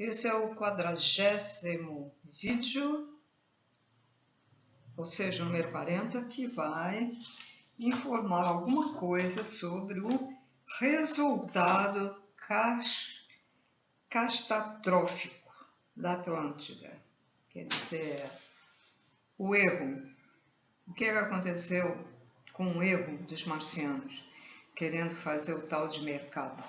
Esse é o 40º vídeo, ou seja, o número 40, que vai informar alguma coisa sobre o resultado catastrófico da Atlântida. Quer dizer, o erro. O que aconteceu com o erro dos marcianos, querendo fazer o tal de mercado?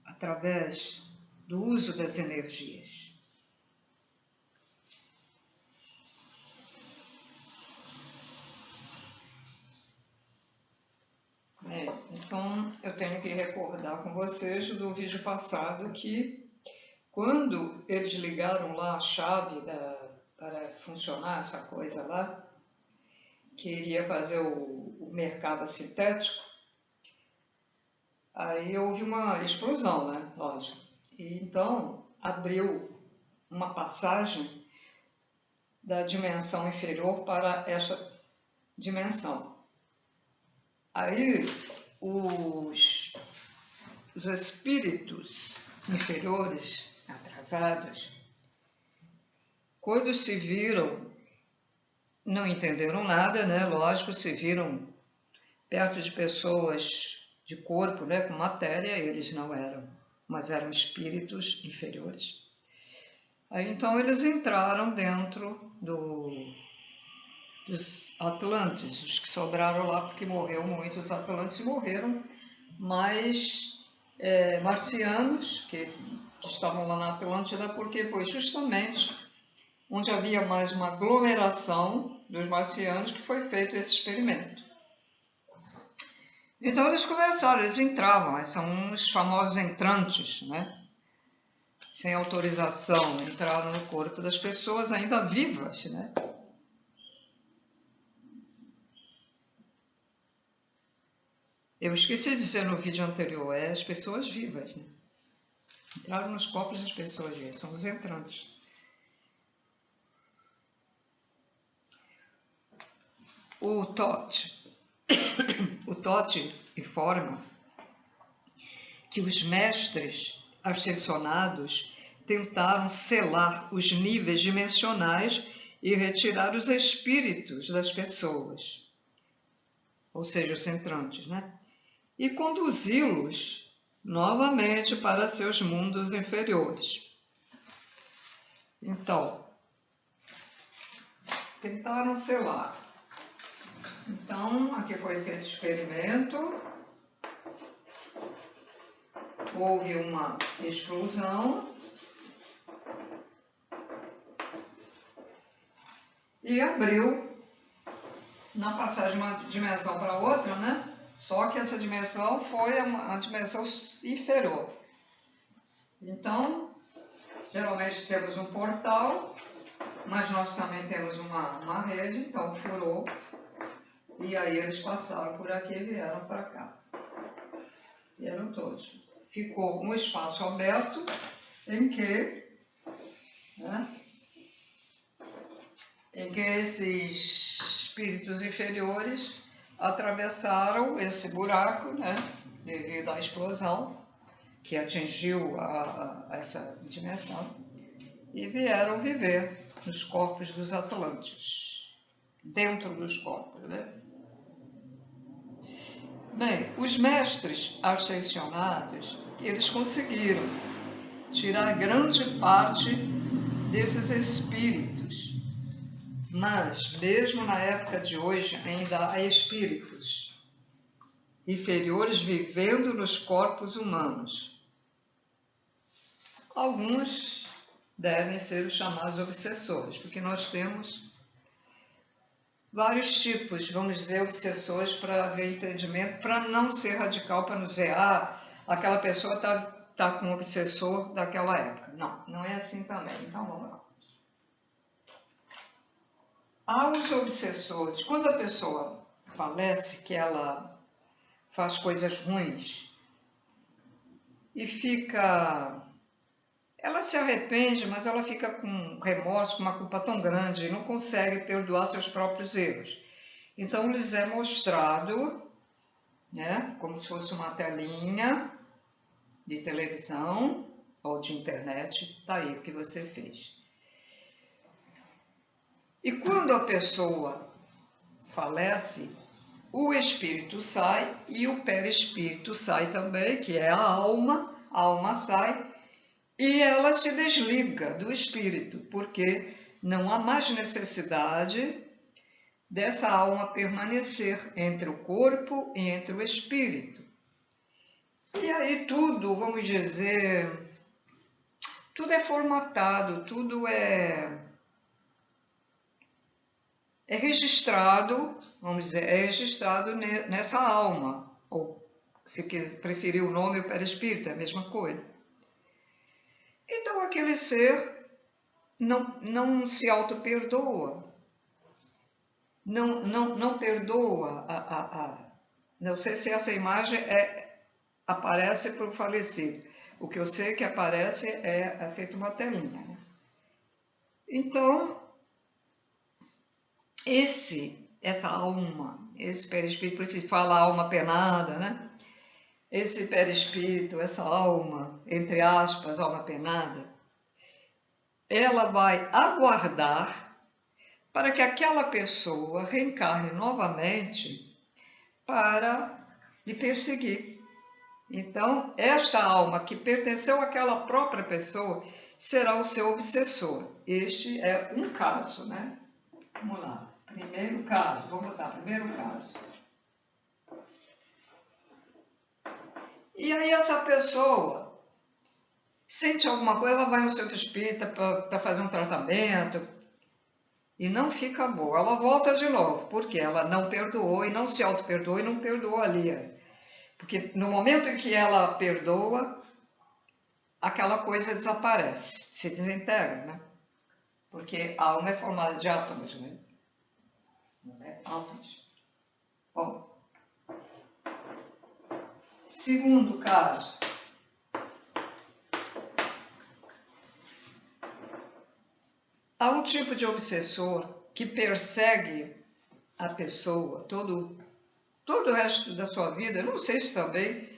Através do uso das energias. Então, eu tenho que recordar com vocês do vídeo passado que quando eles ligaram lá a chave para funcionar essa coisa lá, que iria fazer o mercado sintético, aí houve uma explosão, né? Lógico. E então abriu uma passagem da dimensão inferior para esta dimensão. Aí os espíritos inferiores, atrasados, quando se viram, não entenderam nada, né? Lógico, se viram perto de pessoas de corpo, né? Com matéria, eles não eram, mas eram espíritos inferiores. Aí então eles entraram dentro dos Atlantes, os que sobraram lá, porque morreu muito, os Atlantes morreram, mas marcianos que estavam lá na Atlântida, porque foi justamente onde havia mais uma aglomeração dos marcianos que foi feito esse experimento. Então eles começaram, eles entravam, são os famosos entrantes, né? Sem autorização, entraram no corpo das pessoas ainda vivas, né? Eu esqueci de dizer no vídeo anterior, as pessoas vivas, né? Entraram nos corpos das pessoas vivas, são os entrantes. O Tote informa que os mestres ascensionados tentaram selar os níveis dimensionais e retirar os espíritos das pessoas, ou seja, os entrantes, né? E conduzi-los novamente para seus mundos inferiores. Então, tentaram selar. Então, aqui foi feito experimento, houve uma explosão e abriu na passagem de uma dimensão para outra, né? Só que essa dimensão foi uma dimensão inferior. Então, geralmente temos um portal, mas nós também temos uma rede, então furou. E aí eles passaram por aqui e vieram para cá. Vieram todos. Ficou um espaço aberto em que esses espíritos inferiores atravessaram esse buraco, né, devido à explosão que atingiu essa dimensão, e vieram viver nos corpos dos Atlantes, dentro dos corpos, né? Bem, os mestres ascensionados, eles conseguiram tirar grande parte desses espíritos, mas mesmo na época de hoje ainda há espíritos inferiores vivendo nos corpos humanos. Alguns devem ser os chamados obsessores, porque nós temos vários tipos, vamos dizer, obsessores para haver entendimento, para não ser radical, para não dizer, aquela pessoa está com um obsessor daquela época. Não, não é assim também. Então vamos lá. Há os obsessores. Quando a pessoa falece, que ela faz coisas ruins e ela se arrepende, mas ela fica com remorso, com uma culpa tão grande e não consegue perdoar seus próprios erros. Então lhes é mostrado, né, como se fosse uma telinha de televisão, ou de internet, está aí o que você fez. E quando a pessoa falece, o espírito sai e o perispírito sai também, que é a alma sai e ela se desliga do espírito, porque não há mais necessidade dessa alma permanecer entre o corpo e entre o espírito. E aí tudo, vamos dizer, tudo é formatado, tudo é registrado, vamos dizer, é registrado nessa alma, ou se preferir o nome, o perispírito, é a mesma coisa. Então aquele ser não se auto-perdoa, não perdoa não sei se essa imagem aparece para o falecido. O que eu sei que aparece é feito uma telinha. Né? Então, essa alma, esse perispírito, por isso que fala alma penada, né? Esse perispírito, essa alma, entre aspas, alma penada, ela vai aguardar para que aquela pessoa reencarne novamente para lhe perseguir. Então, esta alma que pertenceu àquela própria pessoa será o seu obsessor. Este é um caso, né? Vamos lá. Primeiro caso, vamos botar primeiro caso. E aí essa pessoa sente alguma coisa, ela vai no centro espírita para fazer um tratamento e não fica boa. Ela volta de novo, porque ela não perdoou e não se auto-perdoou e não perdoou ali. Porque no momento em que ela perdoa, aquela coisa desaparece, se desintegra, né? Porque a alma é formada de átomos, né? Átomos. Bom, segundo caso. Há um tipo de obsessor que persegue a pessoa todo o resto da sua vida. Eu não sei se também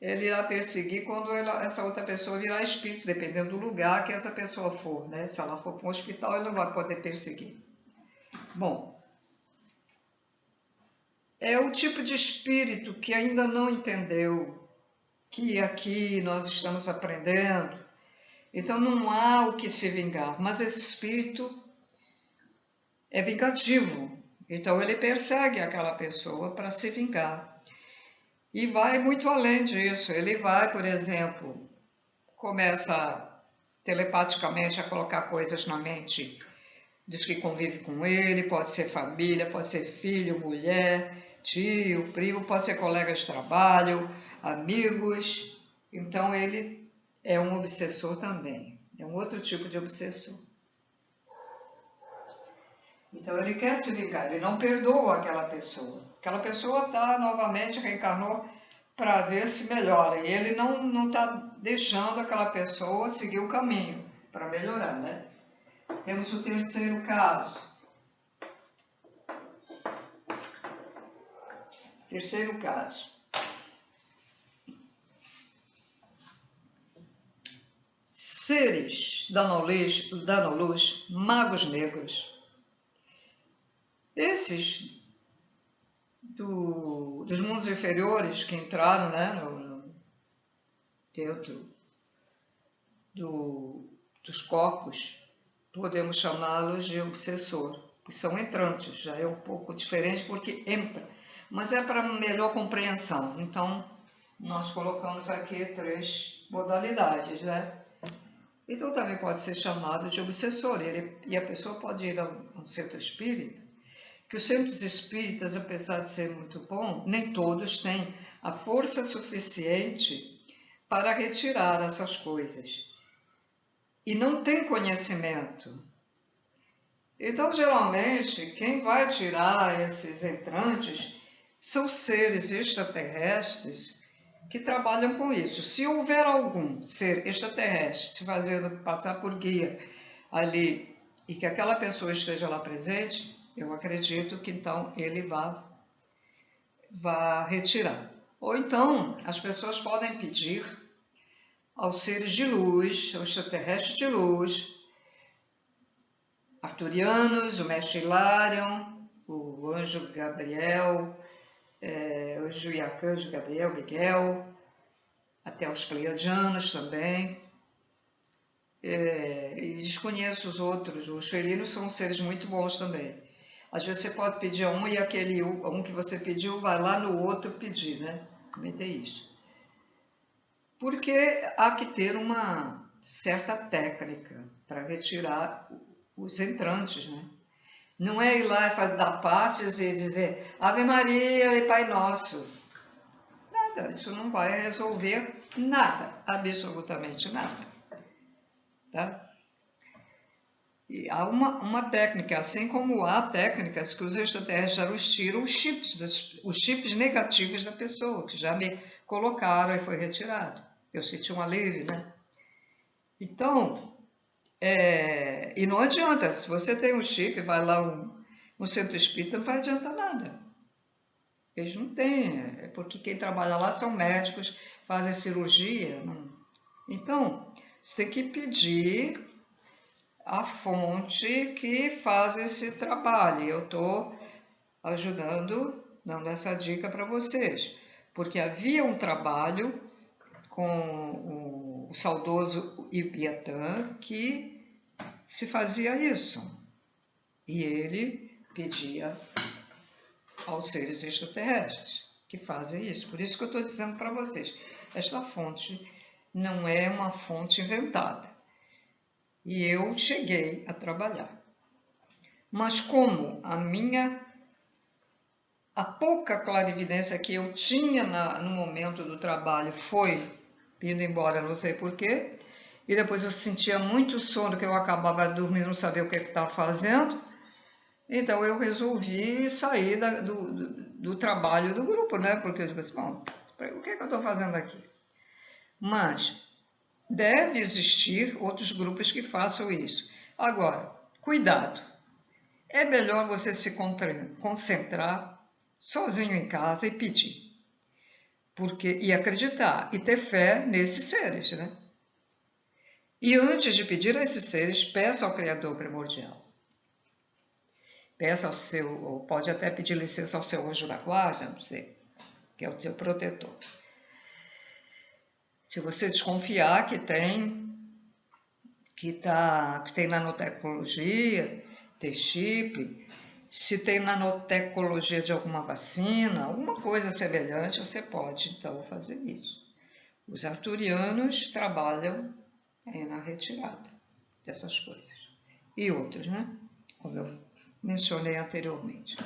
ele irá perseguir quando essa outra pessoa virar espírito, dependendo do lugar que essa pessoa for, né? Se ela for para um hospital, ele não vai poder perseguir. Bom, é o tipo de espírito que ainda não entendeu que aqui nós estamos aprendendo, então não há o que se vingar, mas esse espírito é vingativo, então ele persegue aquela pessoa para se vingar. E vai muito além disso, ele vai, por exemplo, começa telepaticamente a colocar coisas na mente dos que convivem com ele, pode ser família, pode ser filho, mulher, tio, primo, pode ser colega de trabalho, amigos. Então ele é um obsessor também, é um outro tipo de obsessor. Então ele quer se vingar, ele não perdoa aquela pessoa. Aquela pessoa novamente reencarnou para ver se melhora. E ele não está deixando aquela pessoa seguir o caminho para melhorar, né? Temos o terceiro caso. Terceiro caso. Seres dando luz, magos negros. Esses dos mundos inferiores que entraram, né, dentro dos corpos, podemos chamá-los de obsessor, pois são entrantes, já é um pouco diferente porque entra, mas é para melhor compreensão. Então, nós colocamos aqui 3 modalidades, né? Então, também pode ser chamado de obsessor, e a pessoa pode ir a um centro espírita, que os centros espíritas, apesar de ser muito bom, nem todos têm a força suficiente para retirar essas coisas. E não tem conhecimento. Então, geralmente, quem vai tirar esses entrantes são seres extraterrestres que trabalham com isso. Se houver algum ser extraterrestre se fazendo passar por guia ali e que aquela pessoa esteja lá presente, eu acredito que então ele vá retirar. Ou então as pessoas podem pedir aos seres de luz, aos extraterrestres de luz, arturianos, o mestre Hilarion, o anjo Gabriel, o anjo e arcanjo Gabriel, Miguel, até os pleiadianos também. E desconheço os outros. Os felinos são seres muito bons também. Às vezes você pode pedir a um e aquele um que você pediu vai lá no outro pedir, né? Também tem isso. Porque há que ter uma certa técnica para retirar os entrantes, né? Não é ir lá e dar passes e dizer Ave Maria e Pai Nosso. Nada, isso não vai resolver nada, absolutamente nada. Tá? E há uma técnica, assim como há técnicas que os extraterrestres tiram os chips negativos da pessoa, que já me colocaram e foi retirado. Eu senti um alívio, né? Então, e não adianta, se você tem um chip, vai lá um centro espírita, não vai adiantar nada. Eles não têm, porque quem trabalha lá são médicos, fazem cirurgia. Não. Então, você tem que pedir a fonte que faz esse trabalho. Eu estou ajudando, dando essa dica para vocês, porque havia um trabalho com o saudoso Ibiatã que se fazia isso. E ele pedia aos seres extraterrestres que fazem isso. Por isso que eu estou dizendo para vocês, esta fonte não é uma fonte inventada. E eu cheguei a trabalhar. Mas como a pouca clarividência que eu tinha no momento do trabalho foi indo embora, não sei porquê, e depois eu sentia muito sono, que eu acabava dormindo, não sabia o que estava fazendo, então eu resolvi sair do trabalho do grupo, né? Porque eu disse, bom, o que eu estou fazendo aqui? Mas deve existir outros grupos que façam isso. Agora, cuidado. É melhor você se concentrar sozinho em casa e pedir. E acreditar, e ter fé nesses seres, né? E antes de pedir a esses seres, peça ao Criador primordial. Peça ao ou pode até pedir licença ao seu anjo da guarda, não sei, que é o seu protetor. Se você desconfiar que tem nanotecnologia, tem chip, se tem nanotecnologia de alguma vacina, alguma coisa semelhante, você pode então fazer isso. Os arturianos trabalham na retirada dessas coisas. E outros, né? Como eu mencionei anteriormente.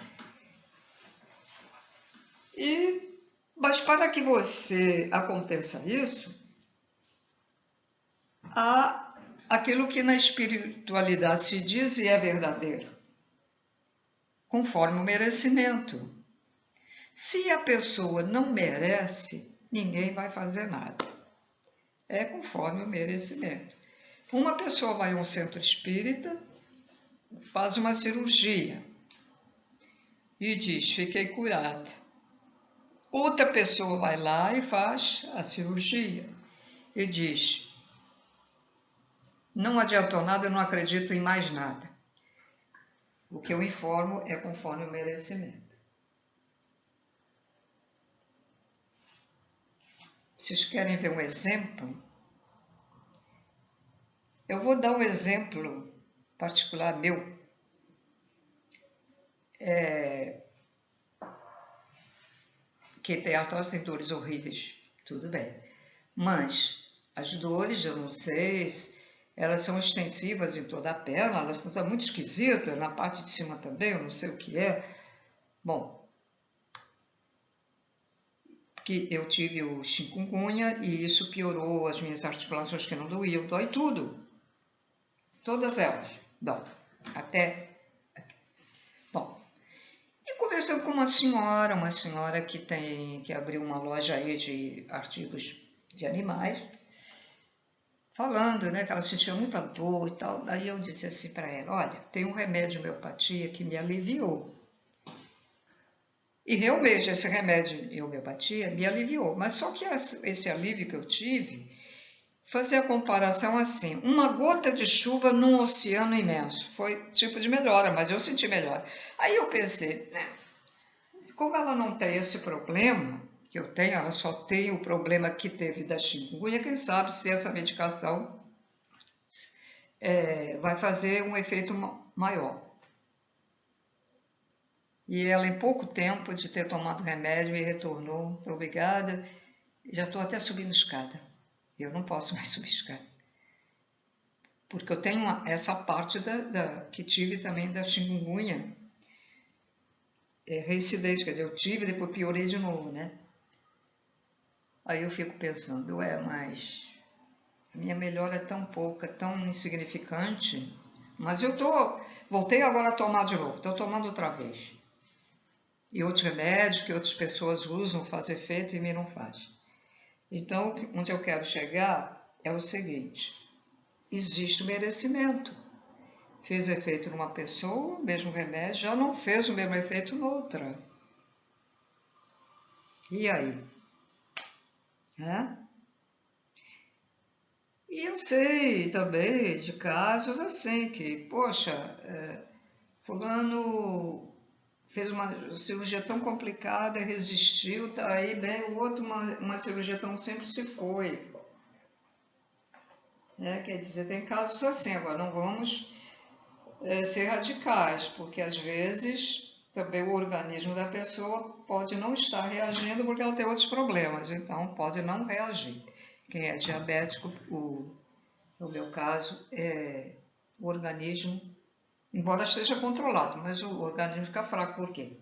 Mas para que aconteça isso, há aquilo que na espiritualidade se diz e é verdadeiro, conforme o merecimento. Se a pessoa não merece, ninguém vai fazer nada. É conforme o merecimento. Uma pessoa vai a um centro espírita, faz uma cirurgia e diz, fiquei curada. Outra pessoa vai lá e faz a cirurgia e diz, não adiantou nada, eu não acredito em mais nada. O que eu informo é conforme o merecimento. Vocês querem ver um exemplo? Eu vou dar um exemplo particular meu. Que tem artrose, tem dores horríveis, tudo bem. Mas as dores, eu não sei, elas são extensivas em toda a perna, elas estão muito esquisitas, na parte de cima também, eu não sei o que é. Bom, que eu tive o chikungunya e isso piorou as minhas articulações que não doíam, dói tudo. Todas elas dói. Até. Bom, e conversando com uma senhora que abriu uma loja aí de artigos de animais, falando, né, que ela sentia muita dor e tal. Daí eu disse assim para ela, olha, tem um remédio de homeopatia que me aliviou. E realmente esse remédio de homeopatia me aliviou. Mas só que esse alívio que eu tive fazer a comparação assim, uma gota de chuva num oceano imenso. Foi tipo de melhora, mas eu senti melhor. Aí eu pensei, né, como ela não tem esse problema que eu tenho, ela só tem o problema que teve da chikungunya, quem sabe se essa medicação vai fazer um efeito maior. E ela, em pouco tempo de ter tomado remédio, me retornou, obrigada, já estou até subindo escada. Eu não posso mais subir escada. Porque eu tenho essa parte que tive também da chikungunya, reincidente, quer dizer, eu tive e depois piorei de novo, né? Aí eu fico pensando, mas a minha melhora é tão pouca, tão insignificante, mas voltei agora a tomar de novo, estou tomando outra vez. E outros remédios que outras pessoas usam faz efeito e em mim não faz. Então, onde eu quero chegar é o seguinte, existe o merecimento. Fez efeito numa pessoa, o mesmo remédio, já não fez o mesmo efeito noutra. E aí? E eu sei também de casos assim que, poxa, fulano fez uma cirurgia tão complicada, resistiu, tá aí bem, o outro uma cirurgia tão simples se foi. Quer dizer, tem casos assim, agora não vamos ser radicais, porque às vezes também o organismo da pessoa pode não estar reagindo porque ela tem outros problemas, então pode não reagir. Quem é diabético, no meu caso, o organismo, embora esteja controlado, mas o organismo fica fraco, por quê?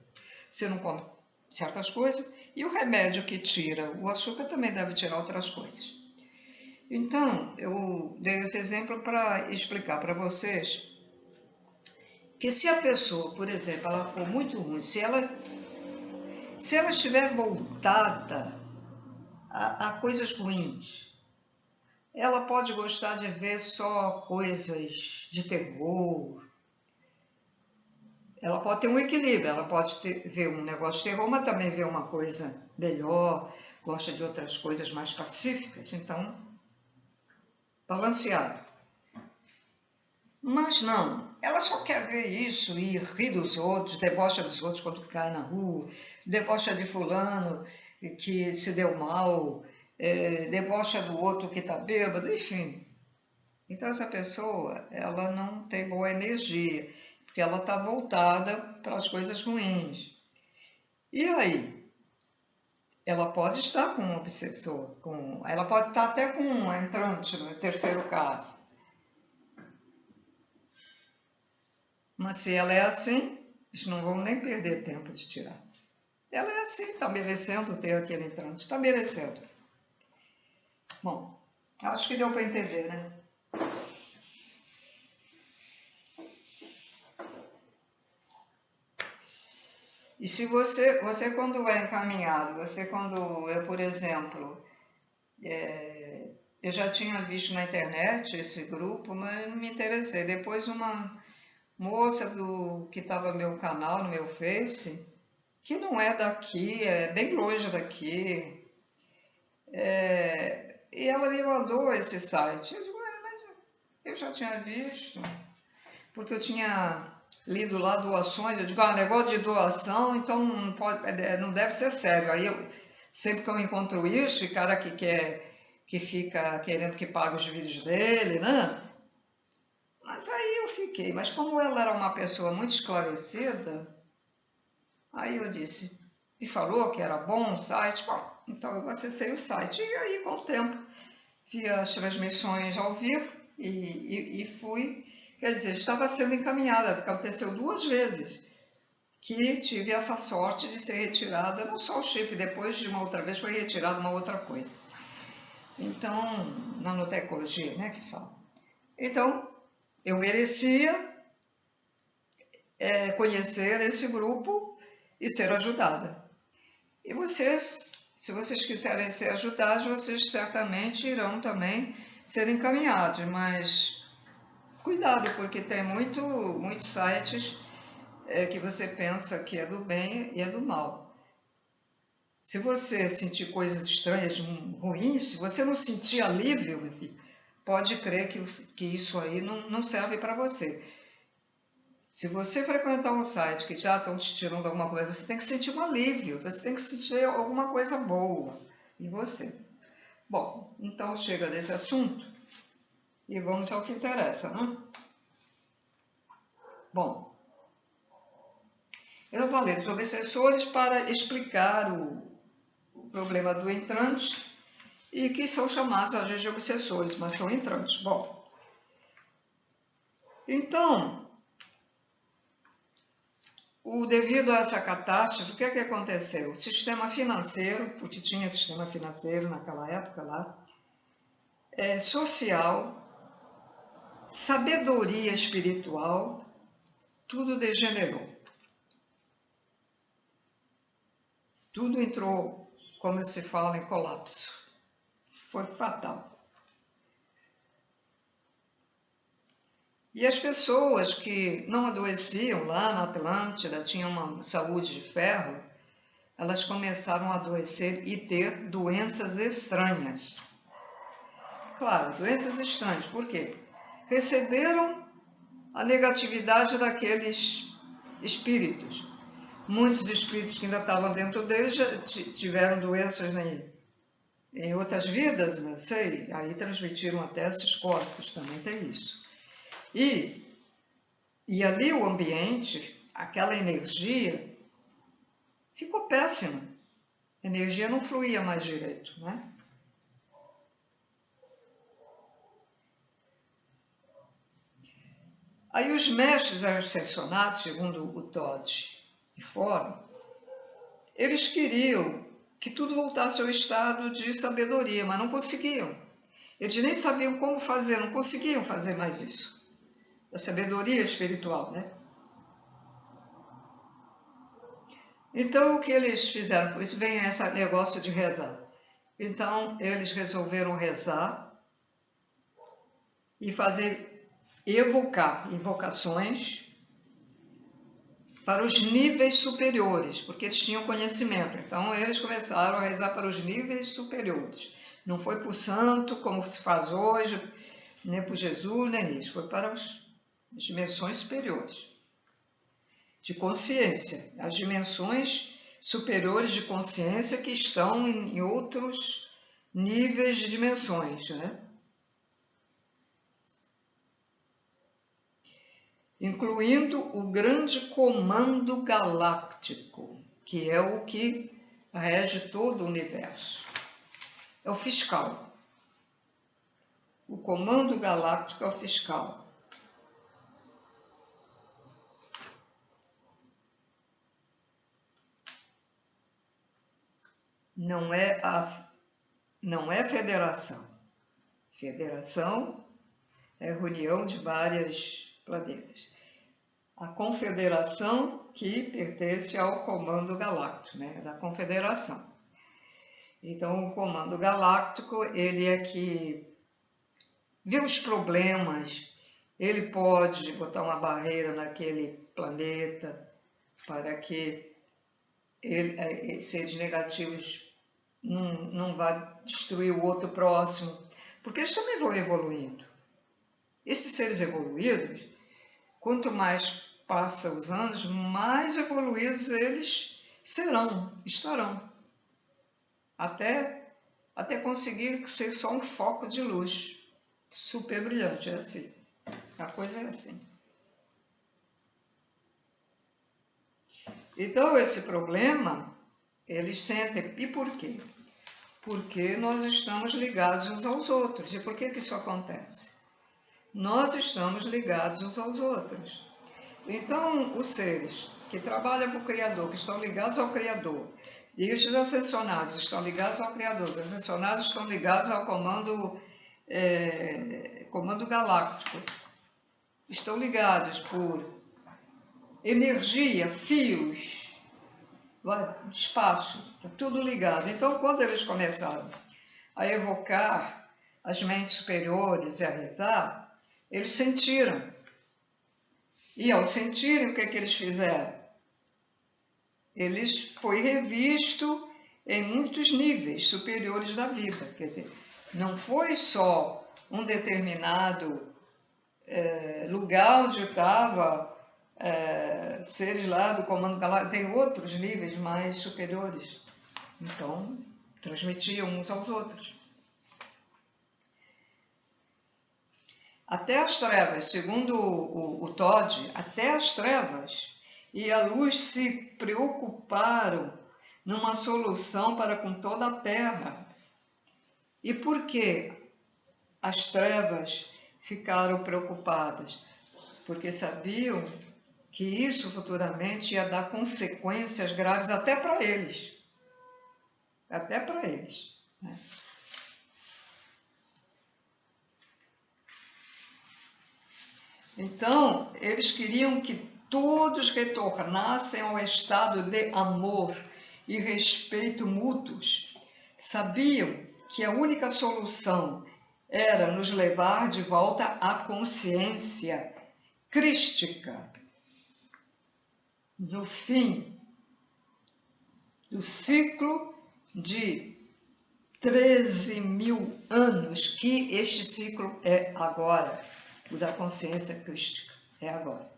Você não come certas coisas e o remédio que tira o açúcar também deve tirar outras coisas. Então, eu dei esse exemplo para explicar para vocês que se a pessoa, por exemplo, ela for muito ruim, se ela estiver voltada a coisas ruins, ela pode gostar de ver só coisas de terror, ela pode ter um equilíbrio, ela pode ver um negócio de terror, mas também ver uma coisa melhor, gosta de outras coisas mais pacíficas, então, balanceado. Mas não, ela só quer ver isso e rir dos outros, debocha dos outros quando cai na rua, debocha de fulano que se deu mal, debocha do outro que está bêbado, enfim. Então essa pessoa, ela não tem boa energia, porque ela está voltada para as coisas ruins. E aí? Ela pode estar com um obsessor, ela pode estar até com um entrante, no terceiro caso. Mas se ela é assim, eles não vão nem perder tempo de tirar. Ela é assim, está merecendo ter aquele entrante, está merecendo. Bom, acho que deu para entender, né? E se você quando é encaminhado, você quando eu, por exemplo, eu já tinha visto na internet esse grupo, mas não me interessei. Depois uma moça que estava no meu canal, no meu Face, que não é daqui, é bem longe daqui, e ela me mandou esse site. Eu digo, mas eu já tinha visto, porque eu tinha lido lá doações, eu digo, negócio de doação, então não deve ser sério. Aí sempre que eu encontro isso, e cara que fica querendo que pague os vídeos dele, né? Mas aí eu fiquei, mas como ela era uma pessoa muito esclarecida, aí eu disse, e falou que era bom o site, bom, então eu acessei o site, e aí com o tempo vi as transmissões ao vivo e fui, quer dizer, estava sendo encaminhada, aconteceu 2 vezes que tive essa sorte de ser retirada, não só o chip, depois de uma outra vez foi retirada uma outra coisa. Então, nanotecnologia, né, que fala. Então, eu merecia conhecer esse grupo e ser ajudada. E vocês, se vocês quiserem ser ajudados, vocês certamente irão também ser encaminhados, mas cuidado, porque tem muitos sites que você pensa que é do bem e é do mal. Se você sentir coisas estranhas, ruins, se você não sentir alívio, meu filho, pode crer que isso aí não serve para você. Se você frequentar um site que já estão te tirando alguma coisa, você tem que sentir um alívio, você tem que sentir alguma coisa boa em você. Bom, então chega desse assunto e vamos ao que interessa, né? Bom, eu falei dos obsessores para explicar o problema do entrante e que são chamados às vezes de obsessores, mas são entrantes. Bom, então, devido a essa catástrofe, o que aconteceu? O sistema financeiro, porque tinha sistema financeiro naquela época lá, social, sabedoria espiritual, tudo degenerou. Tudo entrou, como se fala, em colapso. Foi fatal. E as pessoas que não adoeciam lá na Atlântida, tinham uma saúde de ferro, elas começaram a adoecer e ter doenças estranhas. Claro, doenças estranhas, por quê? Receberam a negatividade daqueles espíritos. Muitos espíritos que ainda estavam dentro deles já tiveram doenças em outras vidas, não sei, aí transmitiram até esses corpos, também tem isso. E ali o ambiente, aquela energia, ficou péssima. A energia não fluía mais direito, né? Aí os mestres ascensionados, segundo o Todd e Fórum, eles queriam que tudo voltasse ao estado de sabedoria, mas não conseguiam. Eles nem sabiam como fazer, não conseguiam fazer mais isso. A sabedoria espiritual, né? Então, o que eles fizeram? Por isso vem esse negócio de rezar. Então, eles resolveram rezar e evocar invocações para os níveis superiores, porque eles tinham conhecimento. Então, eles começaram a rezar para os níveis superiores. Não foi para o santo, como se faz hoje, nem para Jesus, nem isso. Foi para as dimensões superiores de consciência, as dimensões superiores de consciência que estão em outros níveis de dimensões, né? Incluindo o grande comando galáctico, que é o que rege todo o universo. É o fiscal. O comando galáctico é o fiscal. Não é federação. Federação é reunião de vários planetas. A confederação que pertence ao comando galáctico, né? Da confederação. Então, o comando galáctico, ele é que vê os problemas, ele pode botar uma barreira naquele planeta para que seres negativos não vá destruir o outro próximo, porque eles também vão evoluindo. Esses seres evoluídos, quanto mais passa os anos, mais evoluídos eles estarão, até conseguir ser só um foco de luz, super brilhante, é assim, a coisa é assim. Então, esse problema, eles sentem, e por quê? Porque nós estamos ligados uns aos outros. E por que isso acontece? Nós estamos ligados uns aos outros. Então, os seres que trabalham para o Criador, que estão ligados ao Criador, e os ascensionados estão ligados ao Criador, os ascensionados estão ligados ao comando galáctico, estão ligados por energia, fios, espaço, está tudo ligado. Então, quando eles começaram a evocar as mentes superiores e a rezar, eles sentiram. E ao sentirem, o que eles fizeram? Foi revisto em muitos níveis superiores da vida. Quer dizer, não foi só um determinado lugar onde estava seres lá do comando galáctico, tem outros níveis mais superiores. Então, transmitiam uns aos outros. Até as trevas, segundo o Todd, até as trevas e a luz se preocuparam numa solução para com toda a Terra. E por que as trevas ficaram preocupadas? Porque sabiam que isso futuramente ia dar consequências graves até para eles. Até para eles. Né? Então, eles queriam que todos retornassem ao estado de amor e respeito mútuos. Sabiam que a única solução era nos levar de volta à consciência crística. No fim do ciclo de 13.000 anos, que este ciclo é agora, o da consciência crística, é agora.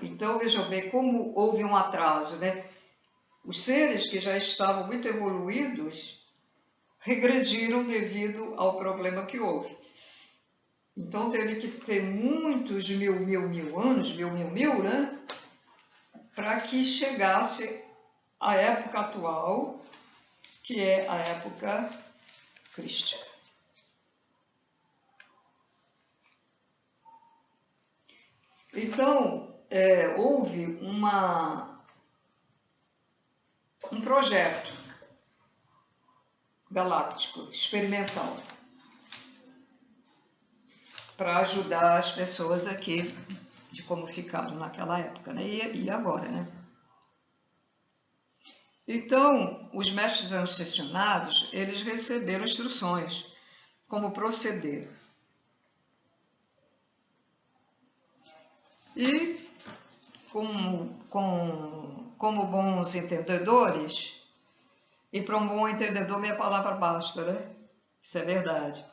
Então, vejam bem como houve um atraso, né? Os seres que já estavam muito evoluídos regrediram devido ao problema que houve. Então, teve que ter muitos mil anos, né? Para que chegasse a época atual, que é a época crística. Então, houve um projeto galáctico, experimental, para ajudar as pessoas aqui de como ficaram naquela época, né? E agora, né? Então, os mestres ascensionados, eles receberam instruções como proceder. E, como bons entendedores, e para um bom entendedor, minha palavra basta, né? Isso é verdade.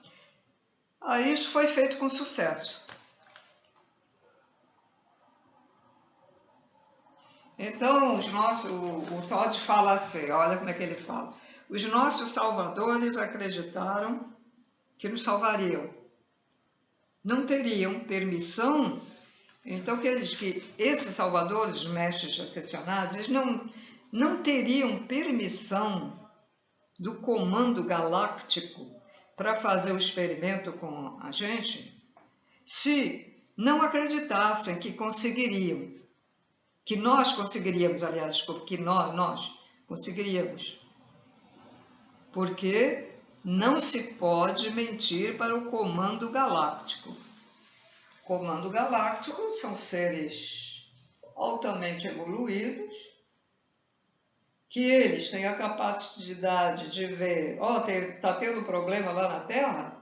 Isso foi feito com sucesso. Então, o Todd fala assim, olha como é que ele fala. Os nossos salvadores acreditaram que nos salvariam. Não teriam permissão. Então, quer dizer que esses salvadores, os mestres ascensionados, eles não teriam permissão do comando galáctico para fazer o experimento com a gente, se não acreditassem que conseguiriam, que nós conseguiríamos, aliás, desculpa, que nós conseguiríamos. Porque não se pode mentir para o comando galáctico. O comando galáctico são seres altamente evoluídos, que eles têm a capacidade de ver, está tendo problema lá na Terra,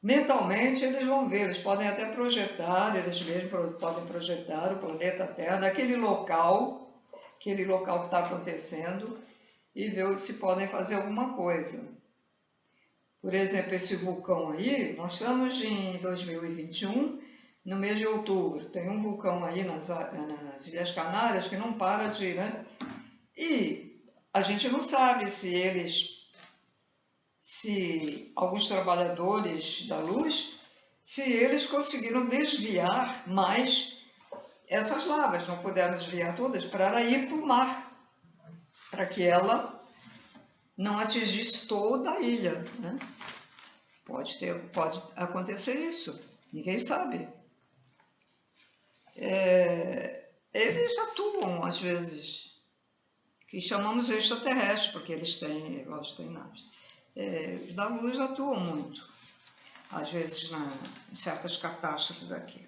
mentalmente eles vão ver, eles podem até projetar, eles mesmos podem projetar o planeta Terra naquele local que está acontecendo e ver se podem fazer alguma coisa. Por exemplo, esse vulcão aí, nós estamos em 2021, no mês de outubro, tem um vulcão aí nas Ilhas Canárias que não para de ir, né? E a gente não sabe se alguns trabalhadores da luz, se eles conseguiram desviar mais essas lavas, não puderam desviar todas para ir para o mar, para que ela não atingisse toda a ilha, né? Pode acontecer isso, ninguém sabe. Eles atuam, às vezes, que chamamos extraterrestres, porque eles têm naves. Os da luz atuam muito, às vezes em certas catástrofes aqui.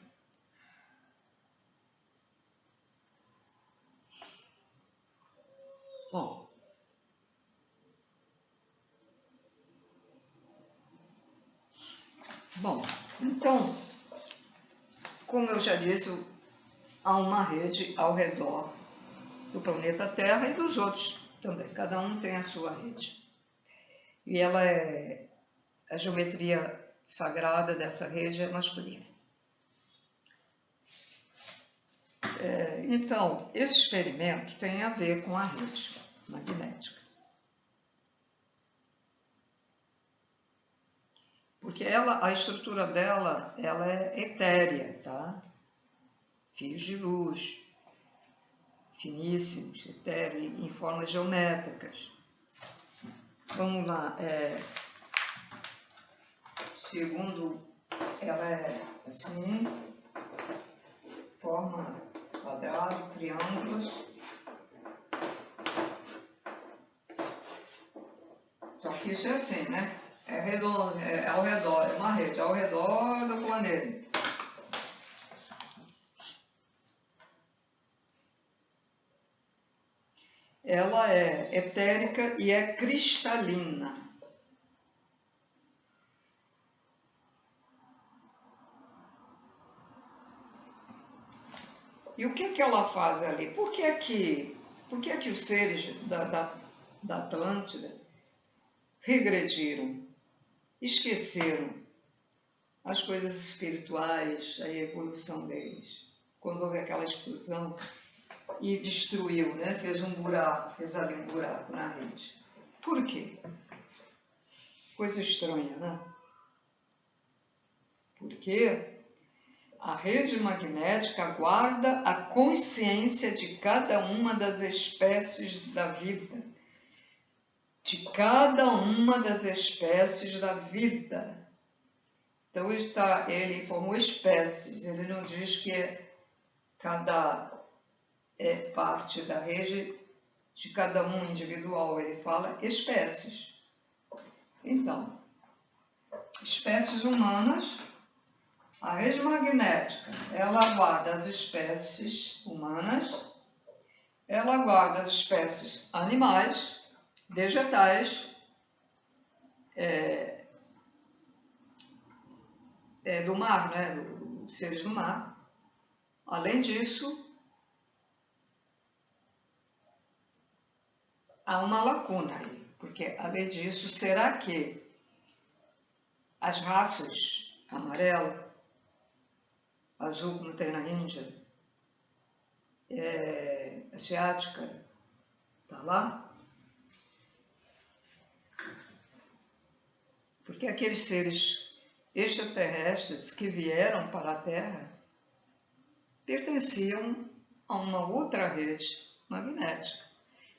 Bom, então, como eu já disse, há uma rede ao redor do planeta Terra e dos outros também. Cada um tem a sua rede. E a geometria sagrada dessa rede é masculina. Então, esse experimento tem a ver com a rede magnética. Porque a estrutura dela, ela é etérea, tá? Fios de luz, finíssimos, etéreos, em formas geométricas. Vamos lá. Segundo, ela é assim, forma quadrado, triângulos. Só que isso é assim, né? É redondo, é ao redor, é uma rede, ao redor do planeta. Ela é etérica e é cristalina. E o que ela faz ali? Por que que os seres da Atlântida regrediram, esqueceram as coisas espirituais, a evolução deles? Quando houve aquela explosão e destruiu, né? Fez ali um buraco na rede. Por quê? Coisa estranha, né? Porque a rede magnética guarda a consciência de cada uma das espécies da vida. De cada uma das espécies da vida. Então ele formou espécies, ele não diz que cada parte da rede de cada um individual, ele fala espécies. Então, espécies humanas, a rede magnética, ela guarda as espécies humanas, ela guarda as espécies animais, vegetais, do mar, né, dos seres do mar. Além disso, há uma lacuna aí, porque além disso, será que as raças amarelo, azul como tem na Índia, asiática, tá lá? Porque aqueles seres extraterrestres que vieram para a Terra pertenciam a uma outra rede magnética.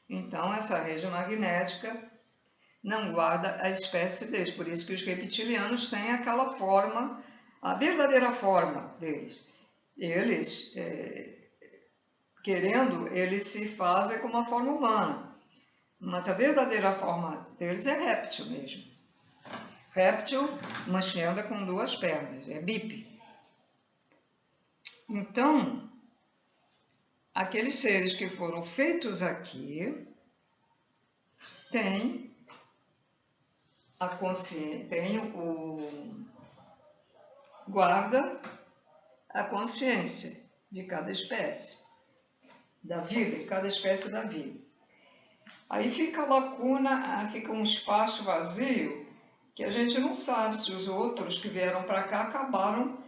Então, essa rede magnética não guarda a espécie deles, por isso que os reptilianos têm aquela forma, a verdadeira forma deles. Eles, eles se fazem com uma forma humana, mas a verdadeira forma deles é réptil mesmo. Réptil, mas que anda com duas pernas, é bípede. Então, aqueles seres que foram feitos aqui têm a consciência, guarda a consciência de cada espécie da vida, de cada espécie da vida. Aí fica a lacuna, fica um espaço vazio que a gente não sabe se os outros que vieram para cá acabaram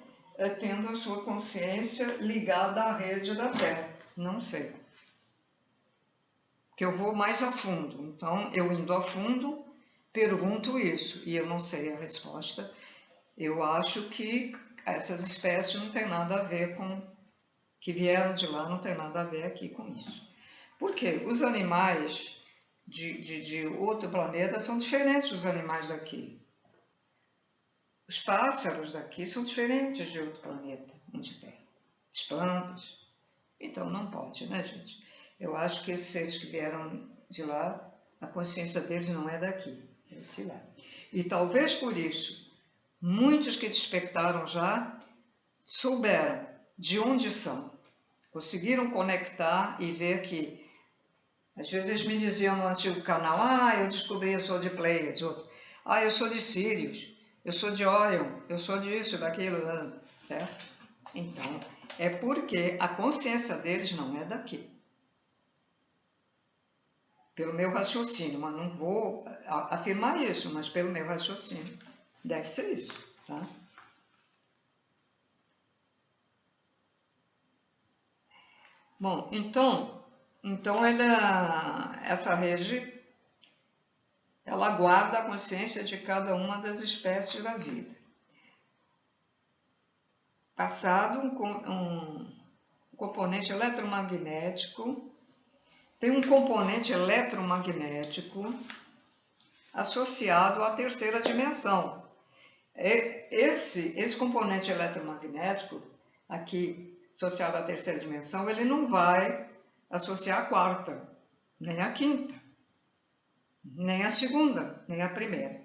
tendo a sua consciência ligada à rede da Terra. Não sei. Que eu vou mais a fundo. Então, eu indo a fundo, pergunto isso e eu não sei a resposta. Eu acho que essas espécies não têm nada a ver com... que vieram de lá, não tem nada a ver aqui com isso. Por quê? Os animais de outro planeta são diferentes dos animais daqui. Os pássaros daqui são diferentes de outro planeta, onde tem. As plantas. Então, não pode, né, gente? Eu acho que esses seres que vieram de lá, a consciência deles não é daqui, é de lá. E talvez por isso, muitos que despertaram já souberam de onde são. Conseguiram conectar e ver que, às vezes eles me diziam no antigo canal, eu descobri, eu sou de Pleiades, outro, eu sou de Sírios, eu sou de Órion, eu sou disso, daquilo, certo? Então, é porque a consciência deles não é daqui. Pelo meu raciocínio, mas não vou afirmar isso, mas pelo meu raciocínio, deve ser isso, tá? Bom, então essa rede, ela guarda a consciência de cada uma das espécies da vida. Passado um componente eletromagnético, tem um componente eletromagnético associado à terceira dimensão. Esse componente eletromagnético, aqui associado à terceira dimensão, ele não vai associar a quarta, nem a quinta, nem a segunda, nem a primeira.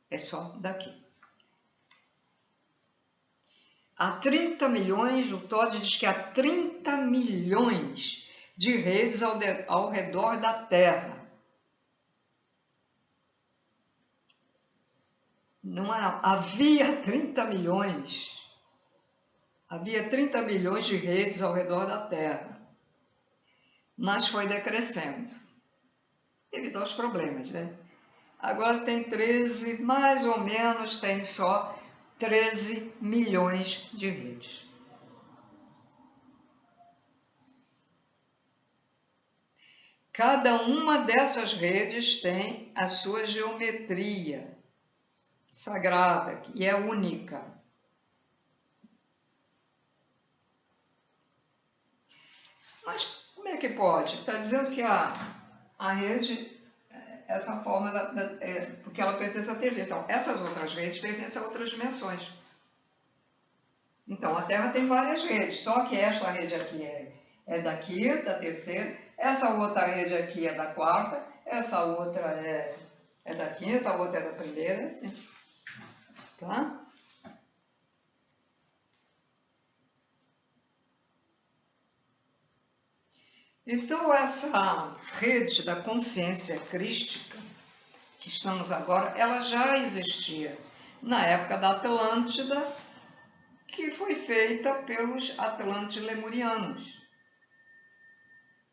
É só daqui. Há 30 milhões, o Todd diz que há 30 milhões de redes ao redor da Terra. Não havia 30 milhões. Havia 30 milhões de redes ao redor da Terra. Mas foi decrescendo. Devido aos problemas, né? Agora tem 13, mais ou menos, tem só 13 milhões de redes. Cada uma dessas redes tem a sua geometria sagrada, que é única. Mas como é que pode? Está dizendo que a rede, essa forma, porque ela pertence à terceira. Então, essas outras redes pertencem a outras dimensões. Então, a Terra tem várias redes, só que esta rede aqui é daqui, da terceira, essa outra rede aqui é da quarta, essa outra é da quinta, a outra é da primeira, assim. Tá? Então, essa rede da consciência crística que estamos agora, ela já existia na época da Atlântida, que foi feita pelos Atlantes lemurianos,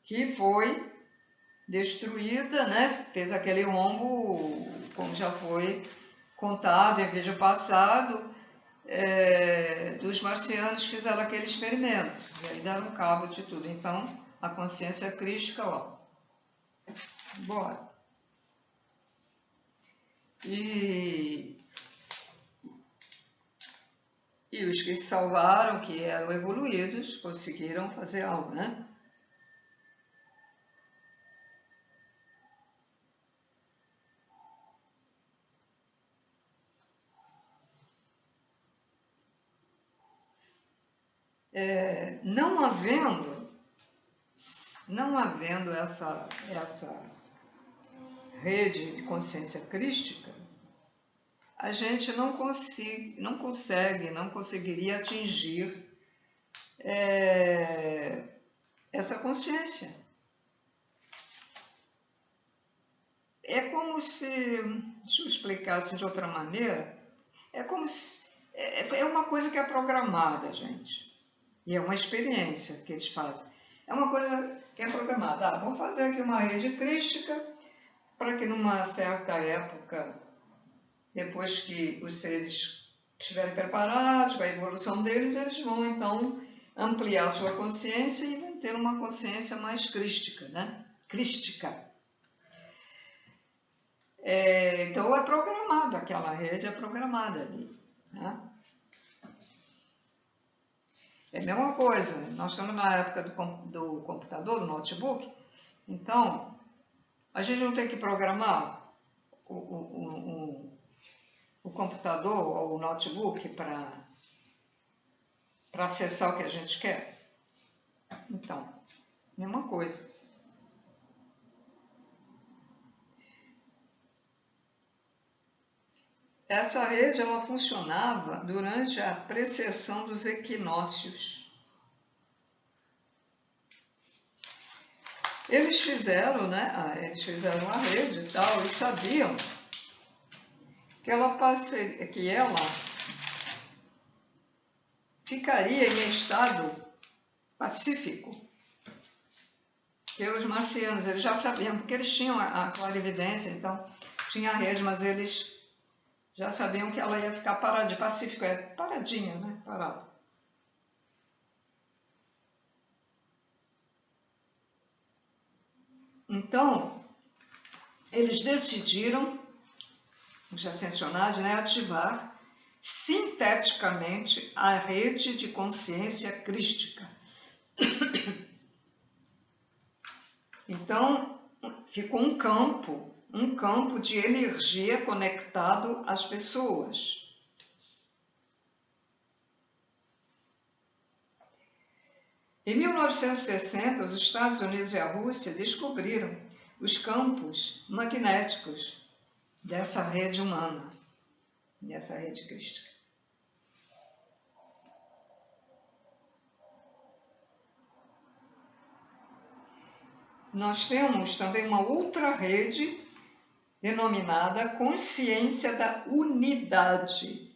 que foi destruída, né? Fez aquele rombo, como já foi contado em vídeo passado, dos marcianos fizeram aquele experimento, e aí deram cabo de tudo. Então, a consciência crística, ó, bora. E os que se salvaram, que eram evoluídos, conseguiram fazer algo, né? Não havendo essa rede de consciência crística, a gente não conseguiria atingir essa consciência. É como se, deixa eu explicar assim de outra maneira, é como se, é uma coisa que é programada, gente. E é uma experiência que eles fazem. É uma coisa que é programada. Vou fazer aqui uma rede crística para que numa certa época, depois que os seres estiverem preparados para a evolução deles, eles vão então ampliar a sua consciência e vão ter uma consciência mais crística, né? Crística. Então é programado, aquela rede é programada ali, né? É a mesma coisa, nós estamos na época do computador, do notebook, então a gente não tem que programar o computador ou o notebook para acessar o que a gente quer. Então, mesma coisa. Essa rede ela funcionava durante a precessão dos equinócios. Eles fizeram, né? Eles fizeram a rede e tal, e sabiam que ela ficaria em estado pacífico pelos marcianos. Eles já sabiam, porque eles tinham a clarividência, então tinha a rede, mas eles já sabiam que ela ia ficar paradinha. Pacífico é paradinha, né? Parada. Então, eles decidiram, os ascensionados, né, ativar sinteticamente a rede de consciência crística. Então, ficou um campo de energia conectado às pessoas. Em 1960, os Estados Unidos e a Rússia descobriram os campos magnéticos dessa rede humana, dessa rede crística. Nós temos também uma outra rede denominada consciência da unidade.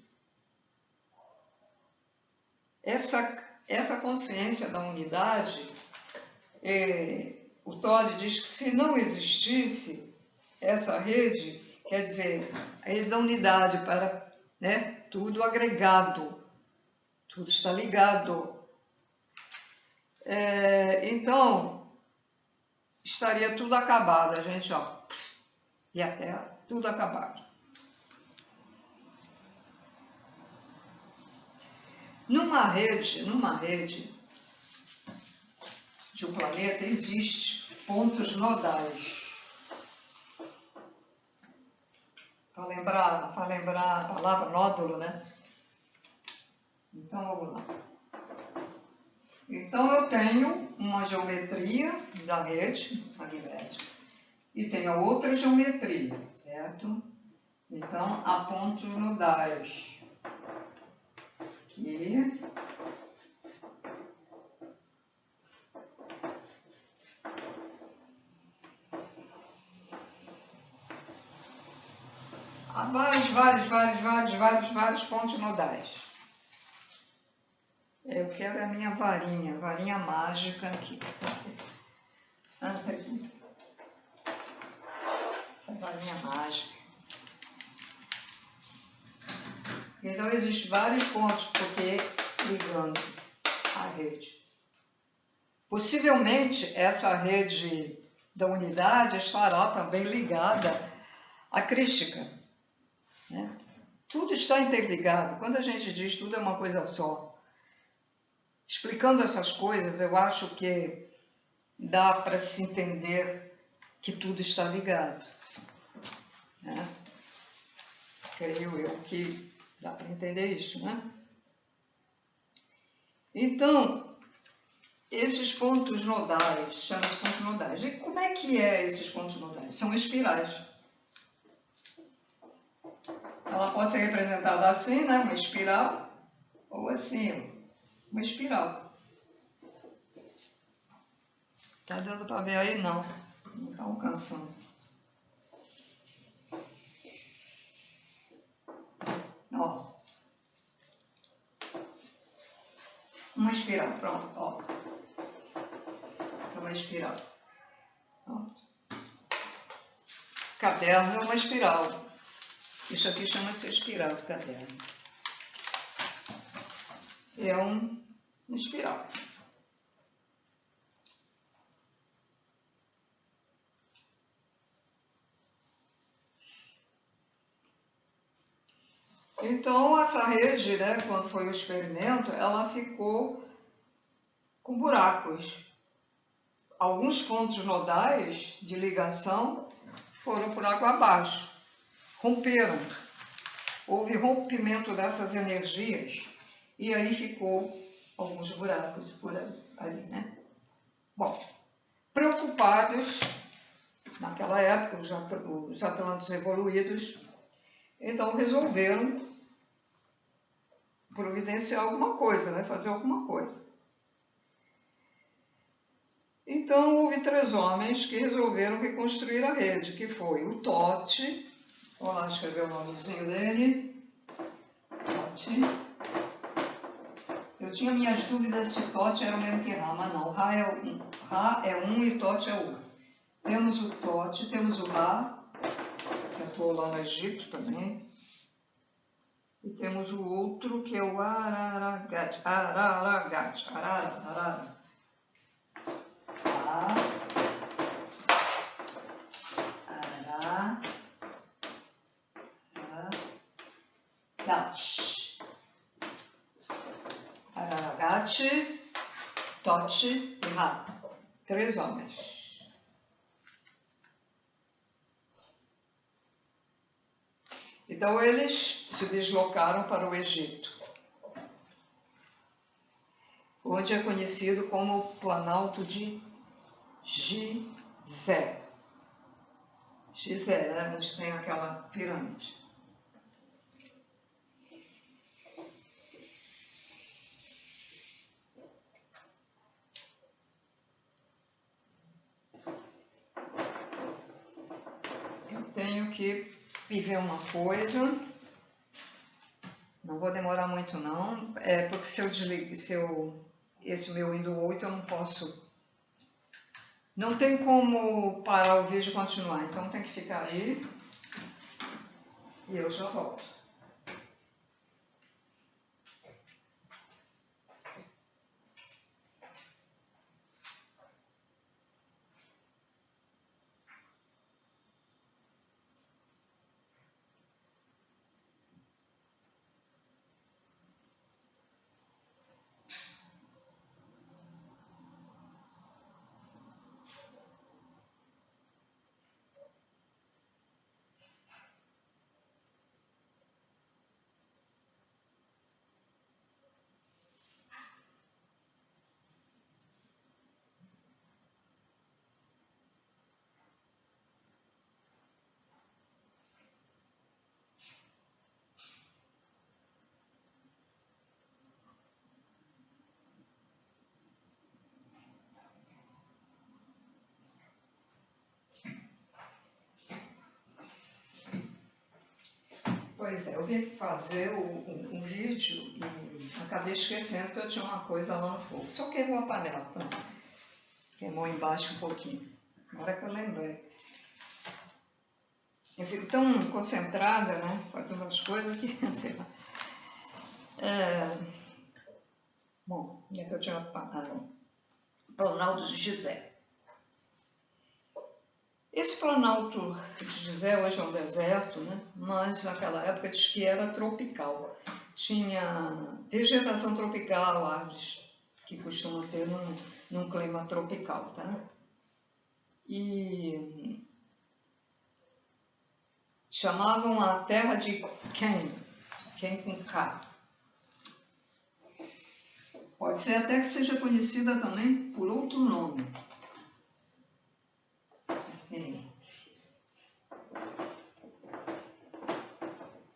Essa consciência da unidade, o Todd diz que se não existisse essa rede, quer dizer, a rede da unidade para, né, tudo agregado, tudo está ligado. Então, estaria tudo acabado, a gente, ó, e a Terra, tudo acabado. Numa rede de um planeta existe pontos nodais. Para lembrar a palavra nódulo, né? Então vamos lá. Então eu tenho uma geometria da rede magnética e tenho outra geometria, certo? Então há pontos nodais. Aqui. Há vários pontos nodais. Eu quero a minha varinha mágica aqui. Tá aqui. Essa varinha mágica. Então, existem vários pontos, porque ligando a rede. Possivelmente, essa rede da unidade estará também ligada à crística. Né? Tudo está interligado. Quando a gente diz tudo é uma coisa só. Explicando essas coisas, eu acho que dá para se entender que tudo está ligado. Né? Creio eu que dá para entender isso, né? Então, esses pontos nodais, chama-se pontos nodais. E como é que esses pontos nodais? São espirais. Ela pode ser representada assim, né? Uma espiral, ou assim, uma espiral. Tá dando para ver aí? Não. Não está alcançando. Ó. Uma espiral, pronto, ó. Essa é uma espiral. Pronto. Caderno é uma espiral. Isso aqui chama-se espiral de caderno. É uma espiral. Então, essa rede, né, quando foi o experimento, ela ficou com buracos. Alguns pontos nodais de ligação foram por água abaixo, romperam. Houve rompimento dessas energias e aí ficou alguns buracos por ali, né? Bom, preocupados, naquela época, os atlantes evoluídos, então resolveram providenciar alguma coisa, né? Fazer alguma coisa. Então, houve 3 homens que resolveram reconstruir a rede, que foi o Totti, vou lá escrever o nomezinho dele, Totti. Eu tinha minhas dúvidas se Tote era o mesmo que Ra, mas não. Ra é um e Tote é outro. Temos o Tote, temos o Ra, que atuou lá no Egito também. E temos o outro que é o Araragat. Araragat. Arara. Araragat, Tote e Ra. 3 homens. Então eles se deslocaram para o Egito, onde é conhecido como o Planalto de Gizé. Gizé, né? Onde tem aquela pirâmide. Eu tenho que ver uma coisa. Não vou demorar muito não, porque se eu desligo, esse meu Windows 8 eu não posso, não tem como parar o vídeo e continuar, então tem que ficar aí e eu já volto. Pois é, eu vim fazer um vídeo e acabei esquecendo que eu tinha uma coisa lá no fogo. Só queimou a panela, pronto. Queimou embaixo um pouquinho. Agora que eu lembrei. Eu fico tão concentrada, né, fazendo as coisas que, sei lá. Bom, onde é que eu tinha parado? Planalto de Gizé. Esse Planalto de Gizé hoje é um deserto, né? Mas naquela época diz que era tropical. Tinha vegetação tropical, árvores que costumam ter num clima tropical, tá? E chamavam a terra de Ken com K. Pode ser até que seja conhecida também por outro nome. Assim.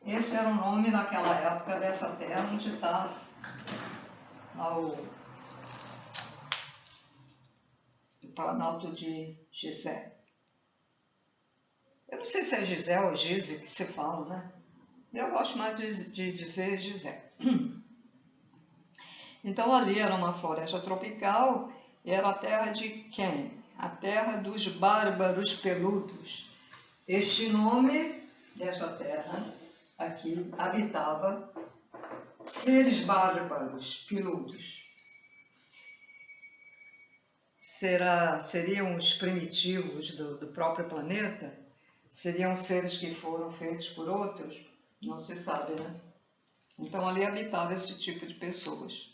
Esse era o nome naquela época dessa terra onde está o Planalto de Gizé. Eu não sei se é Gizé ou Gize que se fala, né? Eu gosto mais de dizer Gizé. Então ali era uma floresta tropical e era a terra de Ken, a terra dos bárbaros peludos. Este nome desta terra aqui habitava seres bárbaros peludos. Seriam os primitivos do próprio planeta? Seriam seres que foram feitos por outros? Não se sabe, né? Então ali habitava esse tipo de pessoas.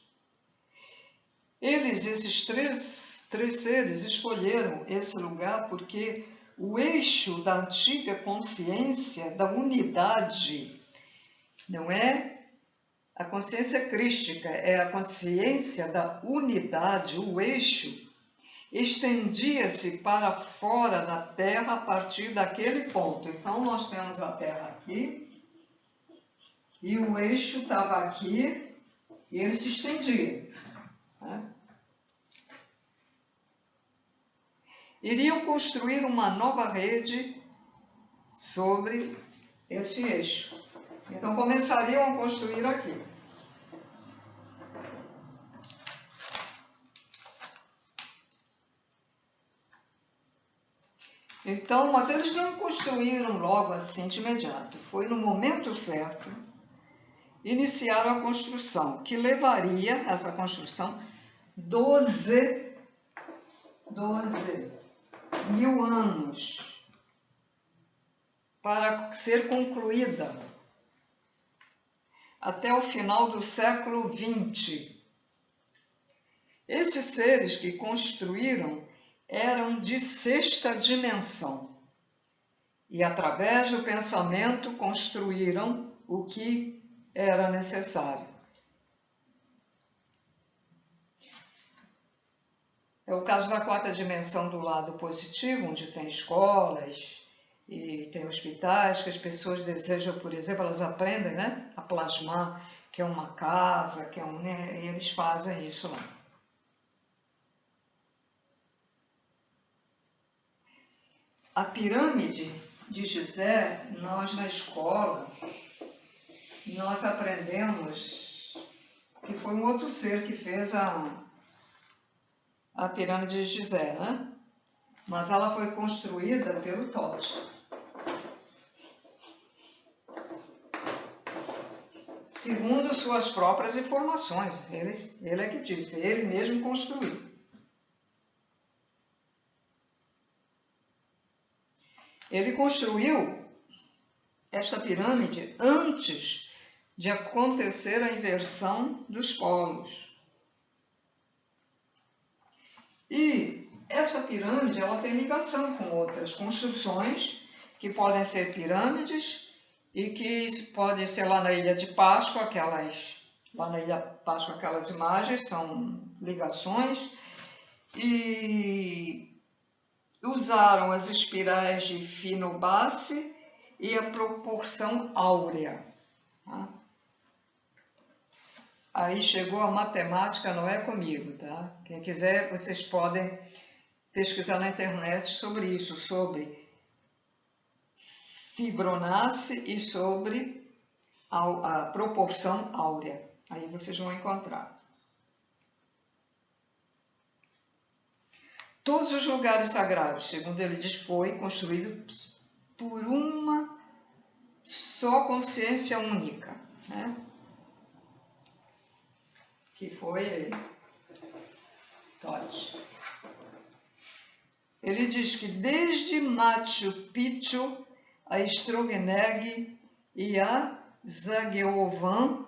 Esses três seres, escolheram esse lugar porque o eixo da antiga consciência, da unidade, não é a consciência crística, é a consciência da unidade, o eixo estendia-se para fora da Terra a partir daquele ponto. Então, nós temos a Terra aqui, e o eixo estava aqui, e ele se estendia. Né? Iriam construir uma nova rede sobre esse eixo. Então, começariam a construir aqui. Então, mas eles não construíram logo assim de imediato. Foi no momento certo, iniciaram a construção, que levaria essa construção 12 mil anos para ser concluída até o final do século XX. Esses seres que construíram eram de sexta dimensão e, através do pensamento, construíram o que era necessário. É o caso da quarta dimensão do lado positivo, onde tem escolas e tem hospitais, que as pessoas desejam, por exemplo, elas aprendem, né, a plasmar, que é uma casa, que é né, e eles fazem isso lá. A pirâmide de Gizé, nós na escola, nós aprendemos que foi um outro ser que fez a pirâmide de Gizé, né? Mas ela foi construída pelo Tote. Segundo suas próprias informações, ele é que disse, ele mesmo construiu. Ele construiu esta pirâmide antes de acontecer a inversão dos polos. E essa pirâmide ela tem ligação com outras construções que podem ser pirâmides e que podem ser lá na Ilha de Páscoa, aquelas imagens são ligações, e usaram as espirais de Fibonacci e a proporção áurea. Tá? Aí chegou a matemática, não é comigo, tá? Quem quiser, vocês podem pesquisar na internet sobre isso, sobre Fibonacci e sobre a proporção áurea. Aí vocês vão encontrar. Todos os lugares sagrados, segundo ele diz, foi construído por uma só consciência única, né? Que foi Tote. Ele diz que desde Machu Picchu a Strogeneg e a Zagueovan,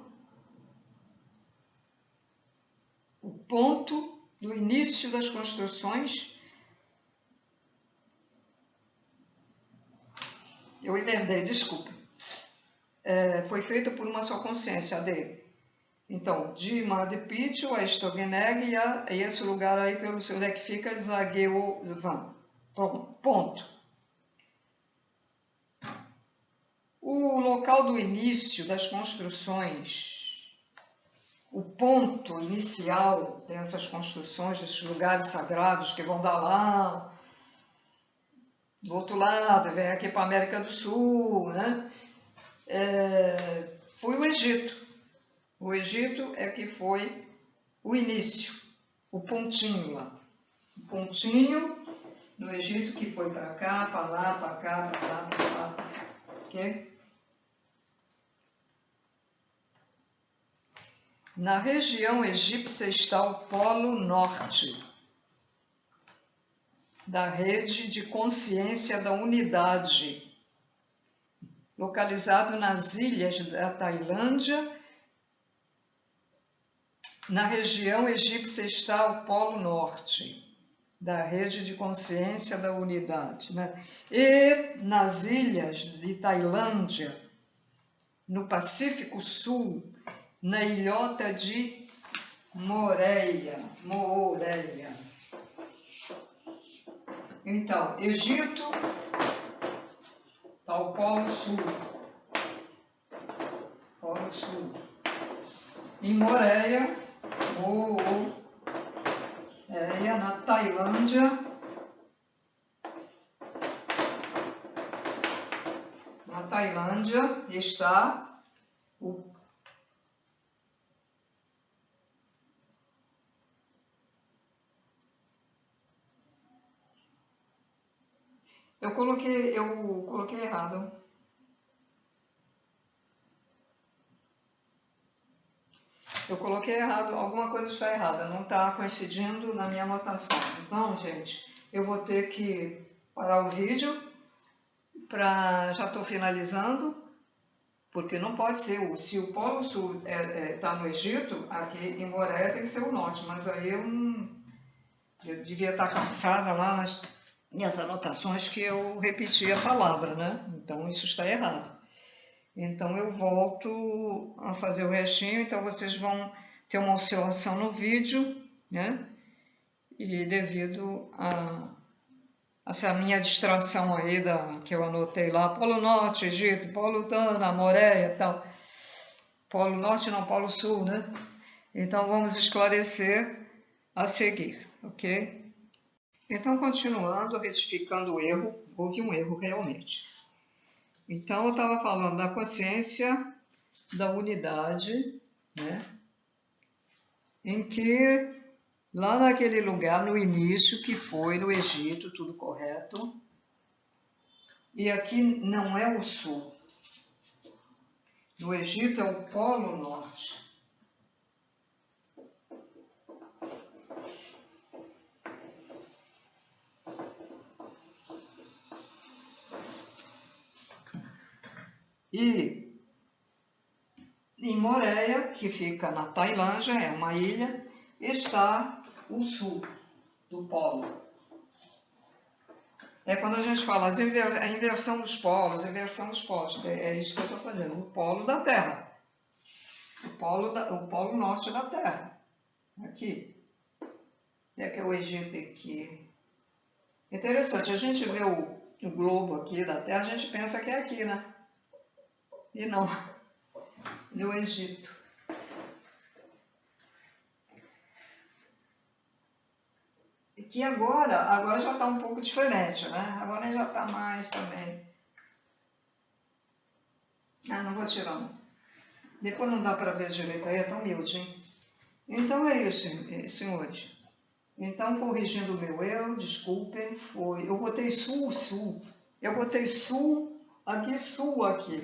o ponto do início das construções, eu emendei, desculpa, foi feito por uma só consciência dele. Então, de Machu Picchu a Strogeneg e esse lugar aí pelo seu é que fica Zagueovan. Ponto. O local do início das construções, o ponto inicial dessas construções, desses lugares sagrados que vão dar lá do outro lado, vem aqui para a América do Sul, né? Foi o Egito. O Egito é que foi o início, o pontinho lá. O pontinho no Egito que foi para cá, para lá, para cá, para lá, para lá. Ok? Na região egípcia está o Polo Norte da rede de consciência da unidade, localizado nas ilhas da Tailândia. Na região egípcia está o Polo Norte da rede de consciência da unidade, né? E nas ilhas de Tailândia, no Pacífico Sul, na ilhota de Mooreia. Então, Egito está o Polo Sul. Polo Sul. Em Mooreia, na Tailândia, está o Eu coloquei errado. Eu coloquei errado, alguma coisa está errada, não está coincidindo na minha anotação. Então, gente, eu vou ter que parar o vídeo, já estou finalizando, porque não pode ser, se o Polo Sul está no Egito, aqui em Moréia tem que ser o norte, mas aí eu devia estar cansada lá nas minhas anotações que eu repeti a palavra, né? Então isso está errado. Então eu volto a fazer o restinho, então vocês vão ter uma oscilação no vídeo, né? E devido a essa minha distração aí que eu anotei lá, Polo Norte, Egito, Polo Tana, Moréia e tal. Polo Norte não, Polo Sul, né? Então vamos esclarecer a seguir, ok? Então, continuando, retificando o erro, houve um erro realmente. Então, eu estava falando da consciência da unidade, né? Em que, lá naquele lugar, no início, que foi no Egito, tudo correto, e aqui não é o sul. No Egito é o Polo Norte. E em Moréia, que fica na Tailândia, é uma ilha, está o sul do polo. É quando a gente fala a inversão dos polos, é isso que eu estou fazendo, o polo da Terra, o polo norte da Terra, aqui. É que é o Egito aqui. Interessante, a gente vê o globo aqui da Terra, a gente pensa que é aqui, né? E não, no Egito. Que agora já está um pouco diferente, né? Agora já está mais também. Ah, não vou tirar não. Depois não dá para ver direito, aí é tão miudinho. Então é isso, senhores. Então, corrigindo o meu erro, desculpem, eu botei sul. Eu botei sul aqui.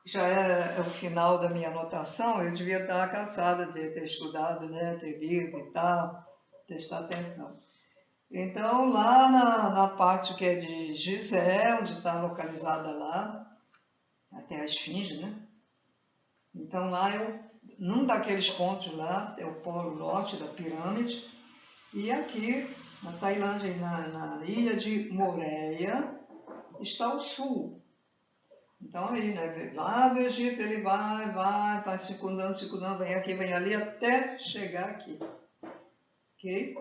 Já é o final da minha anotação, eu devia estar cansada de ter estudado, né, ter lido e tal, prestar atenção. Então, lá na parte que é de Gizé, onde está localizada lá, até a esfinge, né? Então, lá num daqueles pontos lá, é o polo norte da pirâmide, e aqui, na Tailândia, na ilha de Moréia, está o sul. Então, aí, né, lá do Egito ele vai circundando, vem aqui, vem ali, até chegar aqui. Ok?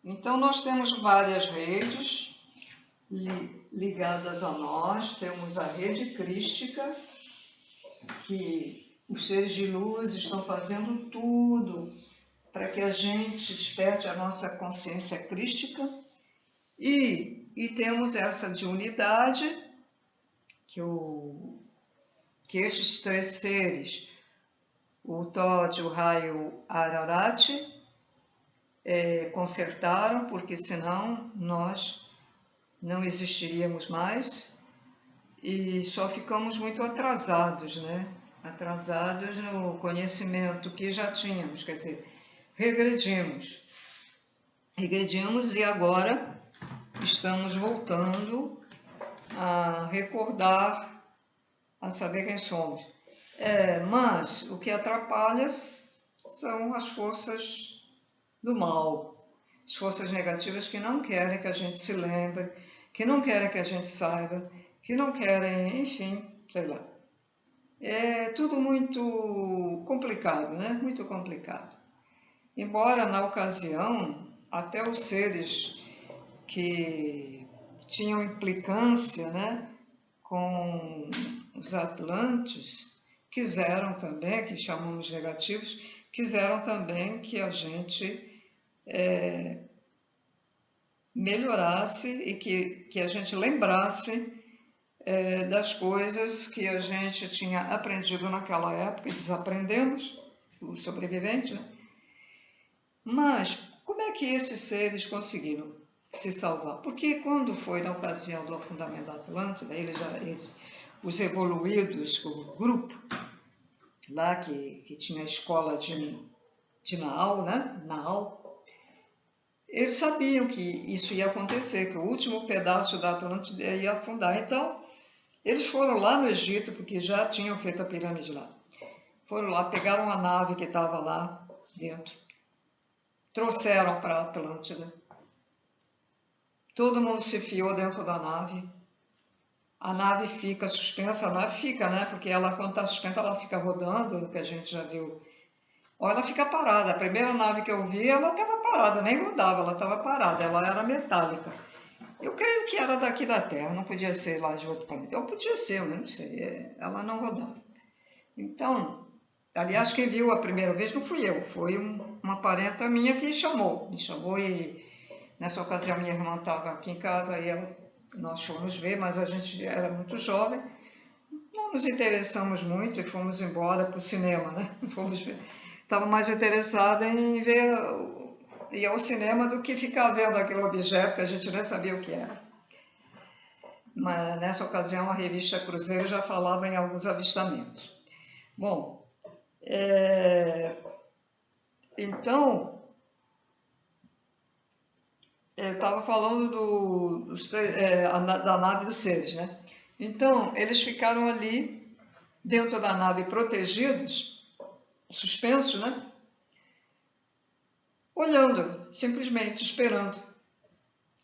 Então, nós temos várias redes ligadas a nós. Temos a rede crística, que os seres de luz estão fazendo tudo para que a gente desperte a nossa consciência crística. E temos essa de unidade, que estes três seres, o Todd, o Rai e o Ararat, consertaram, porque senão nós não existiríamos mais e só ficamos muito atrasados, né? Atrasados no conhecimento que já tínhamos, quer dizer, regredimos e agora estamos voltando a recordar, a saber quem somos. Mas o que atrapalha são as forças do mal, as forças negativas que não querem que a gente se lembre, que não querem que a gente saiba, que não querem, enfim, sei lá. É tudo muito complicado, né? Muito complicado. Embora, na ocasião, até os seres que tinham implicância, né, com os Atlantes, quiseram também, que chamamos negativos, quiseram também que a gente melhorasse e que a gente lembrasse das coisas que a gente tinha aprendido naquela época e desaprendemos, os sobreviventes, né? Mas como é que esses seres conseguiram se salvar? Porque quando foi na ocasião do afundamento da Atlântida, os evoluídos, o grupo lá que tinha a escola de Naal, né? Naal, eles sabiam que isso ia acontecer, que o último pedaço da Atlântida ia afundar. Então, eles foram lá no Egito, porque já tinham feito a pirâmide lá. Foram lá, pegaram a nave que estava lá dentro, trouxeram para a Atlântida. Todo mundo se enfiou dentro da nave. A nave fica suspensa, a nave fica, né? Porque ela, quando está suspensa, ela fica rodando, que a gente já viu. Ou ela fica parada. A primeira nave que eu vi, ela estava parada, nem rodava, ela estava parada, ela era metálica. Eu creio que era daqui da Terra, não podia ser lá de outro planeta. Ou podia ser, eu não sei, ela não rodava. Então, aliás, quem viu a primeira vez não fui eu, foi uma parenta minha que me chamou e nessa ocasião minha irmã estava aqui em casa e nós fomos ver, mas a gente era muito jovem, não nos interessamos muito e fomos embora para o cinema, né? Estava mais interessada em ir ao cinema do que ficar vendo aquele objeto que a gente nem sabia o que era. Mas nessa ocasião a revista Cruzeiro já falava em alguns avistamentos. Bom, então, eu estava falando da nave dos seres, né? Então, eles ficaram ali, dentro da nave, protegidos, suspensos, né? Olhando, simplesmente esperando.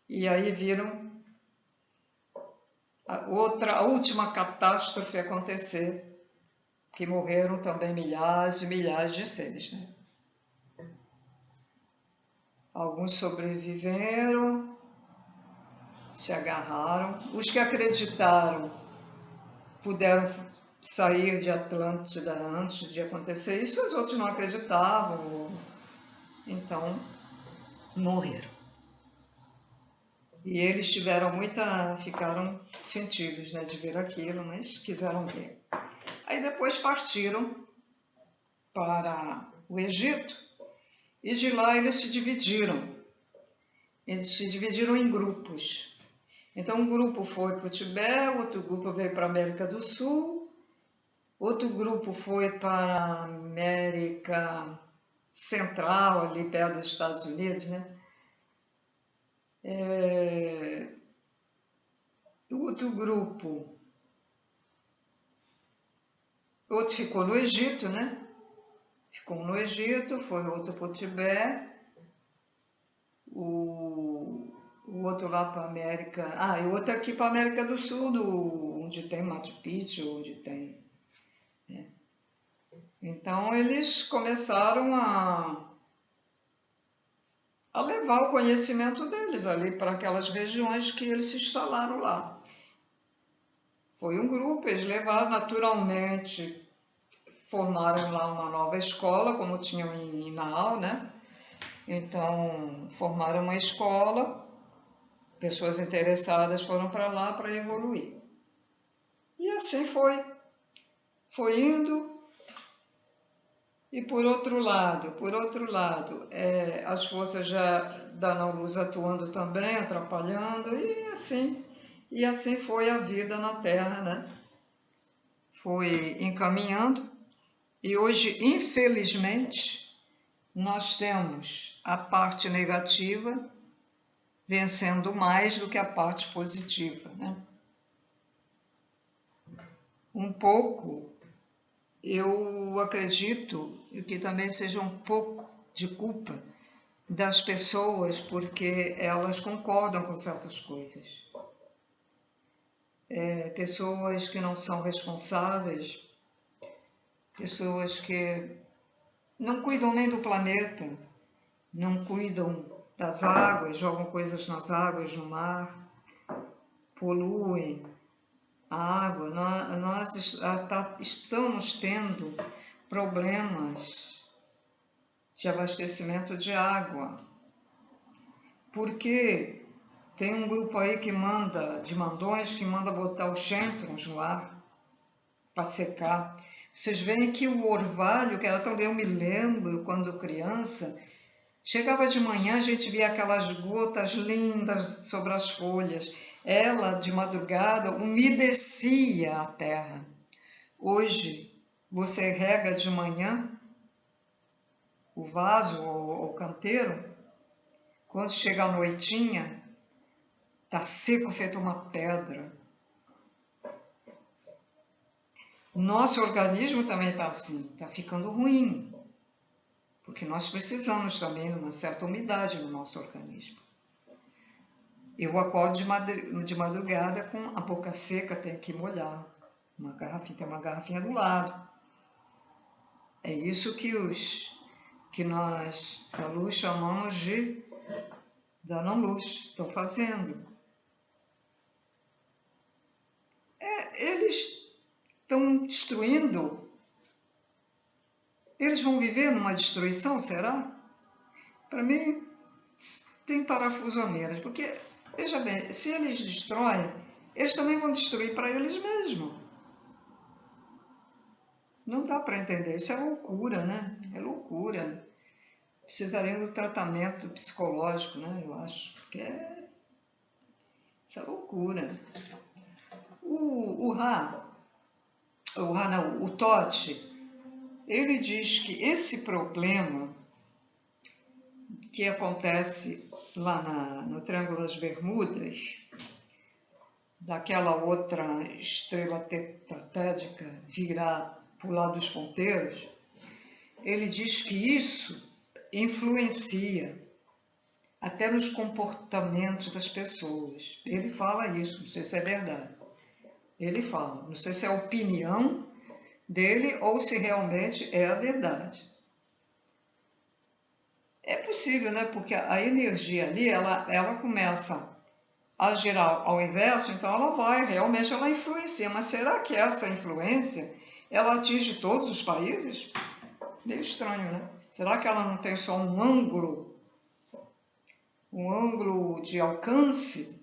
E aí viram a última catástrofe acontecer, que morreram também milhares e milhares de seres, né? Alguns sobreviveram, se agarraram. Os que acreditaram puderam sair de Atlântida antes de acontecer isso, os outros não acreditavam, então morreram. E eles ficaram sentidos, né, de ver aquilo, mas quiseram ver. Aí depois partiram para o Egito e de lá eles se dividiram. Eles se dividiram em grupos. Então um grupo foi para o Tibete, outro grupo veio para a América do Sul, outro grupo foi para a América Central, ali perto dos Estados Unidos, né? Outro grupo, outro ficou no Egito, né? Ficou no Egito, foi outro para o Tibete, o outro lá para a América... e o outro aqui para a América do Sul, onde tem Machu Picchu, onde tem... né? Então, eles começaram a levar o conhecimento deles ali para aquelas regiões que eles se instalaram lá. Foi um grupo, eles levaram naturalmente, formaram lá uma nova escola, como tinham em Naal, né? Então, formaram uma escola, pessoas interessadas foram para lá para evoluir. E assim foi indo. E por outro lado, as forças já da Não-Luz atuando também, atrapalhando, e assim foi a vida na Terra, né? Foi encaminhando, e hoje, infelizmente, nós temos a parte negativa vencendo mais do que a parte positiva, né? Um pouco, eu acredito que também seja um pouco de culpa das pessoas, porque elas concordam com certas coisas. Pessoas que não são responsáveis, pessoas que não cuidam nem do planeta, não cuidam das águas, jogam coisas nas águas, no mar, poluem a água. Nós estamos tendo problemas de abastecimento de água, porque tem um grupo aí de mandões, que manda botar os xêntrons no ar para secar. Vocês veem que o orvalho, eu me lembro quando criança, Chegava de manhã, a gente via aquelas gotas lindas sobre as folhas. Ela, de madrugada, umedecia a terra. Hoje, você rega de manhã o vaso ou o canteiro, quando chega a noitinha, está seco feito uma pedra. O nosso organismo também está assim, está ficando ruim, porque nós precisamos também de uma certa umidade no nosso organismo. Eu acordo de madrugada com a boca seca, tenho que molhar. Tem uma garrafinha do lado. É isso que nós da luz chamamos de da não-luz. Estou fazendo. Eles estão destruindo. Eles vão viver numa destruição, será? Para mim, tem parafuso a menos, porque, veja bem, se eles destroem, eles também vão destruir para eles mesmos. Não dá para entender, isso é loucura, né? É loucura. Precisariam do tratamento psicológico, né? Eu acho, porque isso é loucura. O Totti, ele diz que esse problema que acontece lá no Triângulo das Bermudas, daquela outra estrela tetratédica virar para o lado dos ponteiros, ele diz que isso influencia até nos comportamentos das pessoas. Ele fala isso, não sei se é verdade. Ele fala, não sei se é a opinião dele ou se realmente é a verdade. É possível, né? Porque a energia ali, ela começa a girar ao inverso, então ela influencia. Mas será que essa influência, ela atinge todos os países? Meio estranho, né? Será que ela não tem só um ângulo de alcance?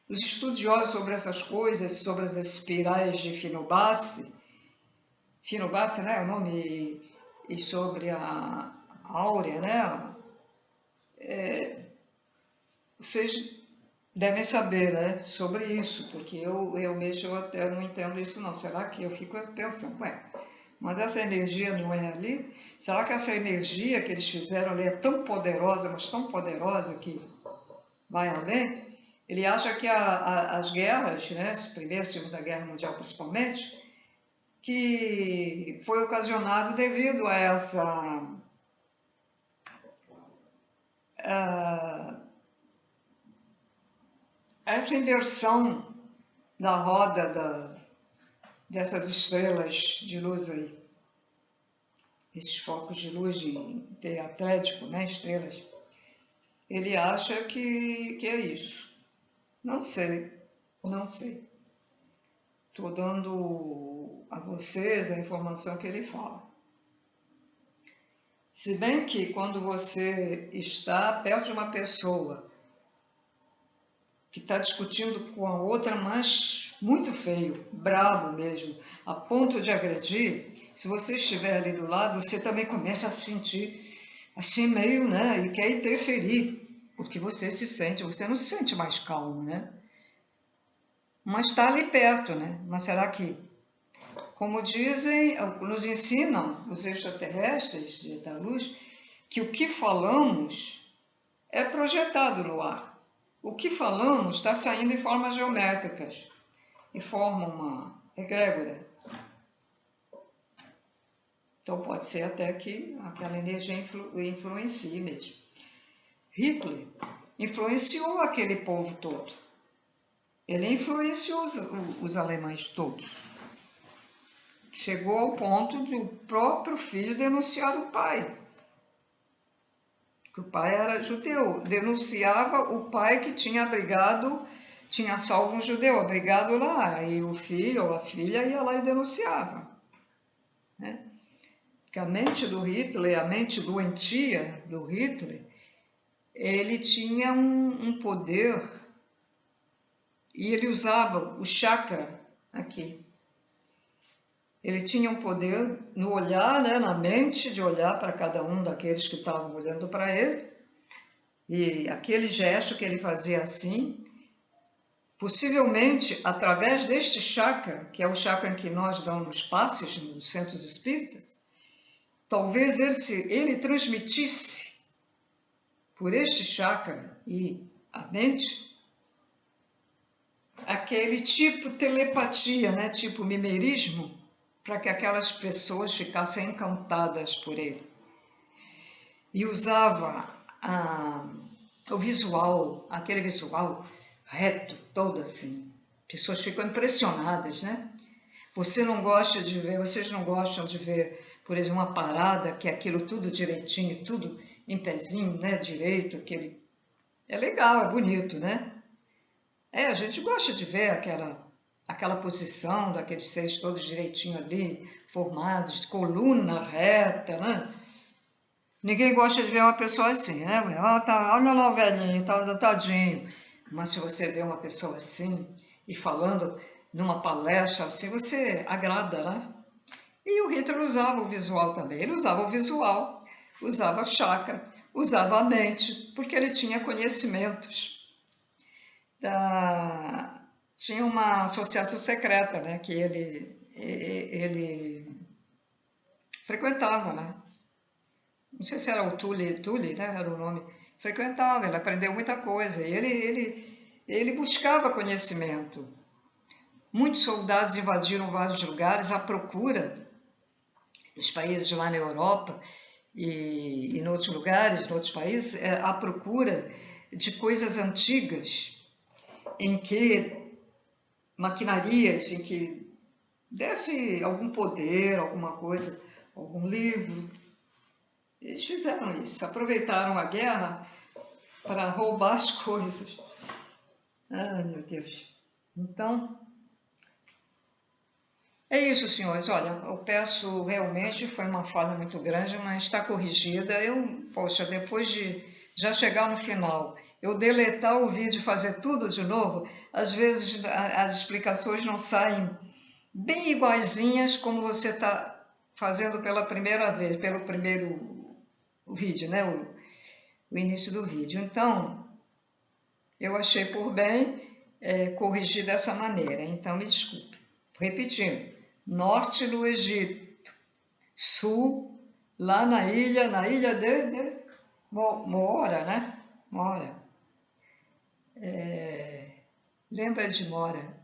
Os estudiosos sobre essas coisas, sobre as espirais de Fibonacci, né, é o nome, e sobre a áurea, né? Vocês devem saber, né, sobre isso, porque eu realmente até não entendo isso não. Será que eu fico pensando, mas essa energia não é ali? Será que essa energia que eles fizeram ali é tão poderosa, mas tão poderosa que vai além? Ele acha que as guerras, né, Primeira e Segunda Guerra Mundial principalmente, que foi ocasionado devido a essa inversão da roda dessas estrelas de luz aí, esses focos de luz teatrético, né, estrelas. Ele acha que é isso. Não sei. Estou dando a vocês a informação que ele fala. Se bem que quando você está perto de uma pessoa que está discutindo com a outra, mas muito feio, bravo mesmo, a ponto de agredir, se você estiver ali do lado, você também começa a sentir assim meio, né, e quer interferir, porque você não se sente mais calmo, né? Mas está ali perto, né? Mas será que, como dizem, nos ensinam os extraterrestres da luz, que o que falamos é projetado no ar. O que falamos está saindo em formas geométricas e forma uma egrégora. Então pode ser até que aquela energia influencie mesmo. Hitler influenciou aquele povo todo. Ele influenciou os alemães todos. Chegou ao ponto de o próprio filho denunciar o pai. Que o pai era judeu. Denunciava o pai que tinha salvo um judeu, abrigado lá. E o filho ou a filha ia lá e denunciava. Né? Porque a mente do Hitler, a mente doentia do Hitler, ele tinha um poder e ele usava o chakra aqui. Ele tinha um poder no olhar, né, na mente, de olhar para cada um daqueles que estavam olhando para ele. E aquele gesto que ele fazia assim, possivelmente através deste chakra, que é o chakra em que nós damos passes nos centros espíritas, talvez ele transmitisse por este chakra e a mente aquele tipo telepatia, né, tipo mimerismo, para que aquelas pessoas ficassem encantadas por ele. E usava o visual, aquele visual reto, todo assim. Pessoas ficam impressionadas, né? Vocês não gostam de ver, por exemplo, uma parada que é aquilo tudo direitinho, tudo em pezinho, né, direito, aquele... É legal, é bonito, né? A gente gosta de ver aquela posição daqueles seres todos direitinho ali, formados, de coluna reta, né? Ninguém gosta de ver uma pessoa assim, né? Olha lá o velhinho, tadinho. Mas se você vê uma pessoa assim e falando numa palestra assim, você agrada, né? E o Hitler usava o visual também. Ele usava o visual, usava o chakra, usava a mente, porque ele tinha conhecimentos. Tinha uma associação secreta, né, que ele frequentava, né? Não sei se era o Tully, né, era o nome. Frequentava, ele aprendeu muita coisa. E ele buscava conhecimento. Muitos soldados invadiram vários lugares à procura, nos países lá na Europa e em outros lugares, em outros países, à procura de coisas antigas, em que maquinarias, em que desse algum poder, alguma coisa, algum livro. Eles fizeram isso, aproveitaram a guerra para roubar as coisas. Ai, meu Deus. Então, é isso, senhores. Olha, eu peço realmente, foi uma falha muito grande, mas está corrigida. Poxa, depois de já chegar no final, eu deletar o vídeo e fazer tudo de novo, às vezes as explicações não saem bem iguaizinhas como você está fazendo pela primeira vez, pelo primeiro vídeo, né? O início do vídeo. Então, eu achei por bem corrigir dessa maneira. Então, me desculpe. Repetindo, norte no Egito, sul lá na ilha de Mora, né? Mora. Lembra de Mora?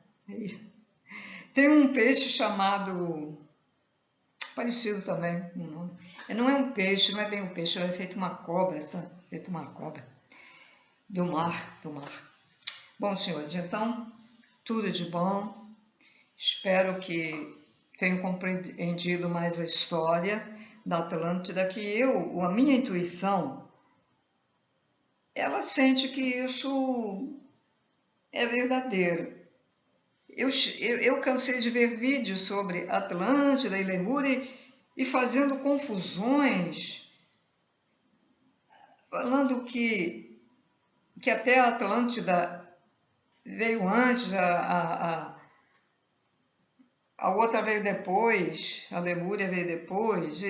Tem um peixe chamado, parecido também, o nome. Não é um peixe, não é bem um peixe, é feito uma cobra, sabe? Feito uma cobra. Do mar. Bom, senhores, então, tudo de bom. Espero que tenham compreendido mais a história da Atlântida, que a minha intuição, ela sente que isso é verdadeiro. Eu cansei de ver vídeos sobre Atlântida e Lemúria e fazendo confusões, falando que até a Atlântida veio antes, a outra veio depois, a Lemúria veio depois.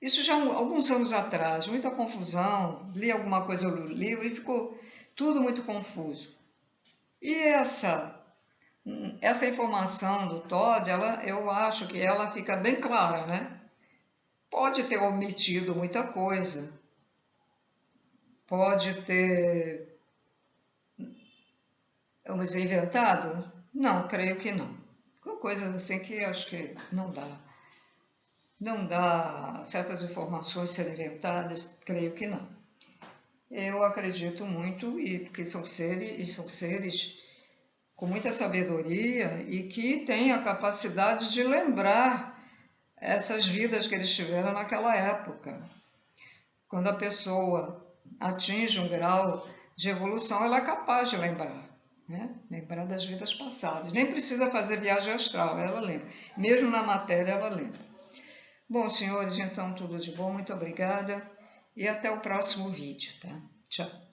Isso já há alguns anos atrás, muita confusão, li alguma coisa no livro e ficou tudo muito confuso. E essa informação do Todd, eu acho que ela fica bem clara, né? Pode ter omitido muita coisa, pode ter, vamos dizer, inventado? Não, creio que não. Coisas assim que acho que não dá certas informações serem inventadas, creio que não. Eu acredito muito, porque são seres com muita sabedoria e que têm a capacidade de lembrar essas vidas que eles tiveram naquela época. Quando a pessoa atinge um grau de evolução, ela é capaz de lembrar, né? Lembrar das vidas passadas. Nem precisa fazer viagem astral, ela lembra. Mesmo na matéria, ela lembra. Bom, senhores, então tudo de bom, muito obrigada e até o próximo vídeo, tá? Tchau.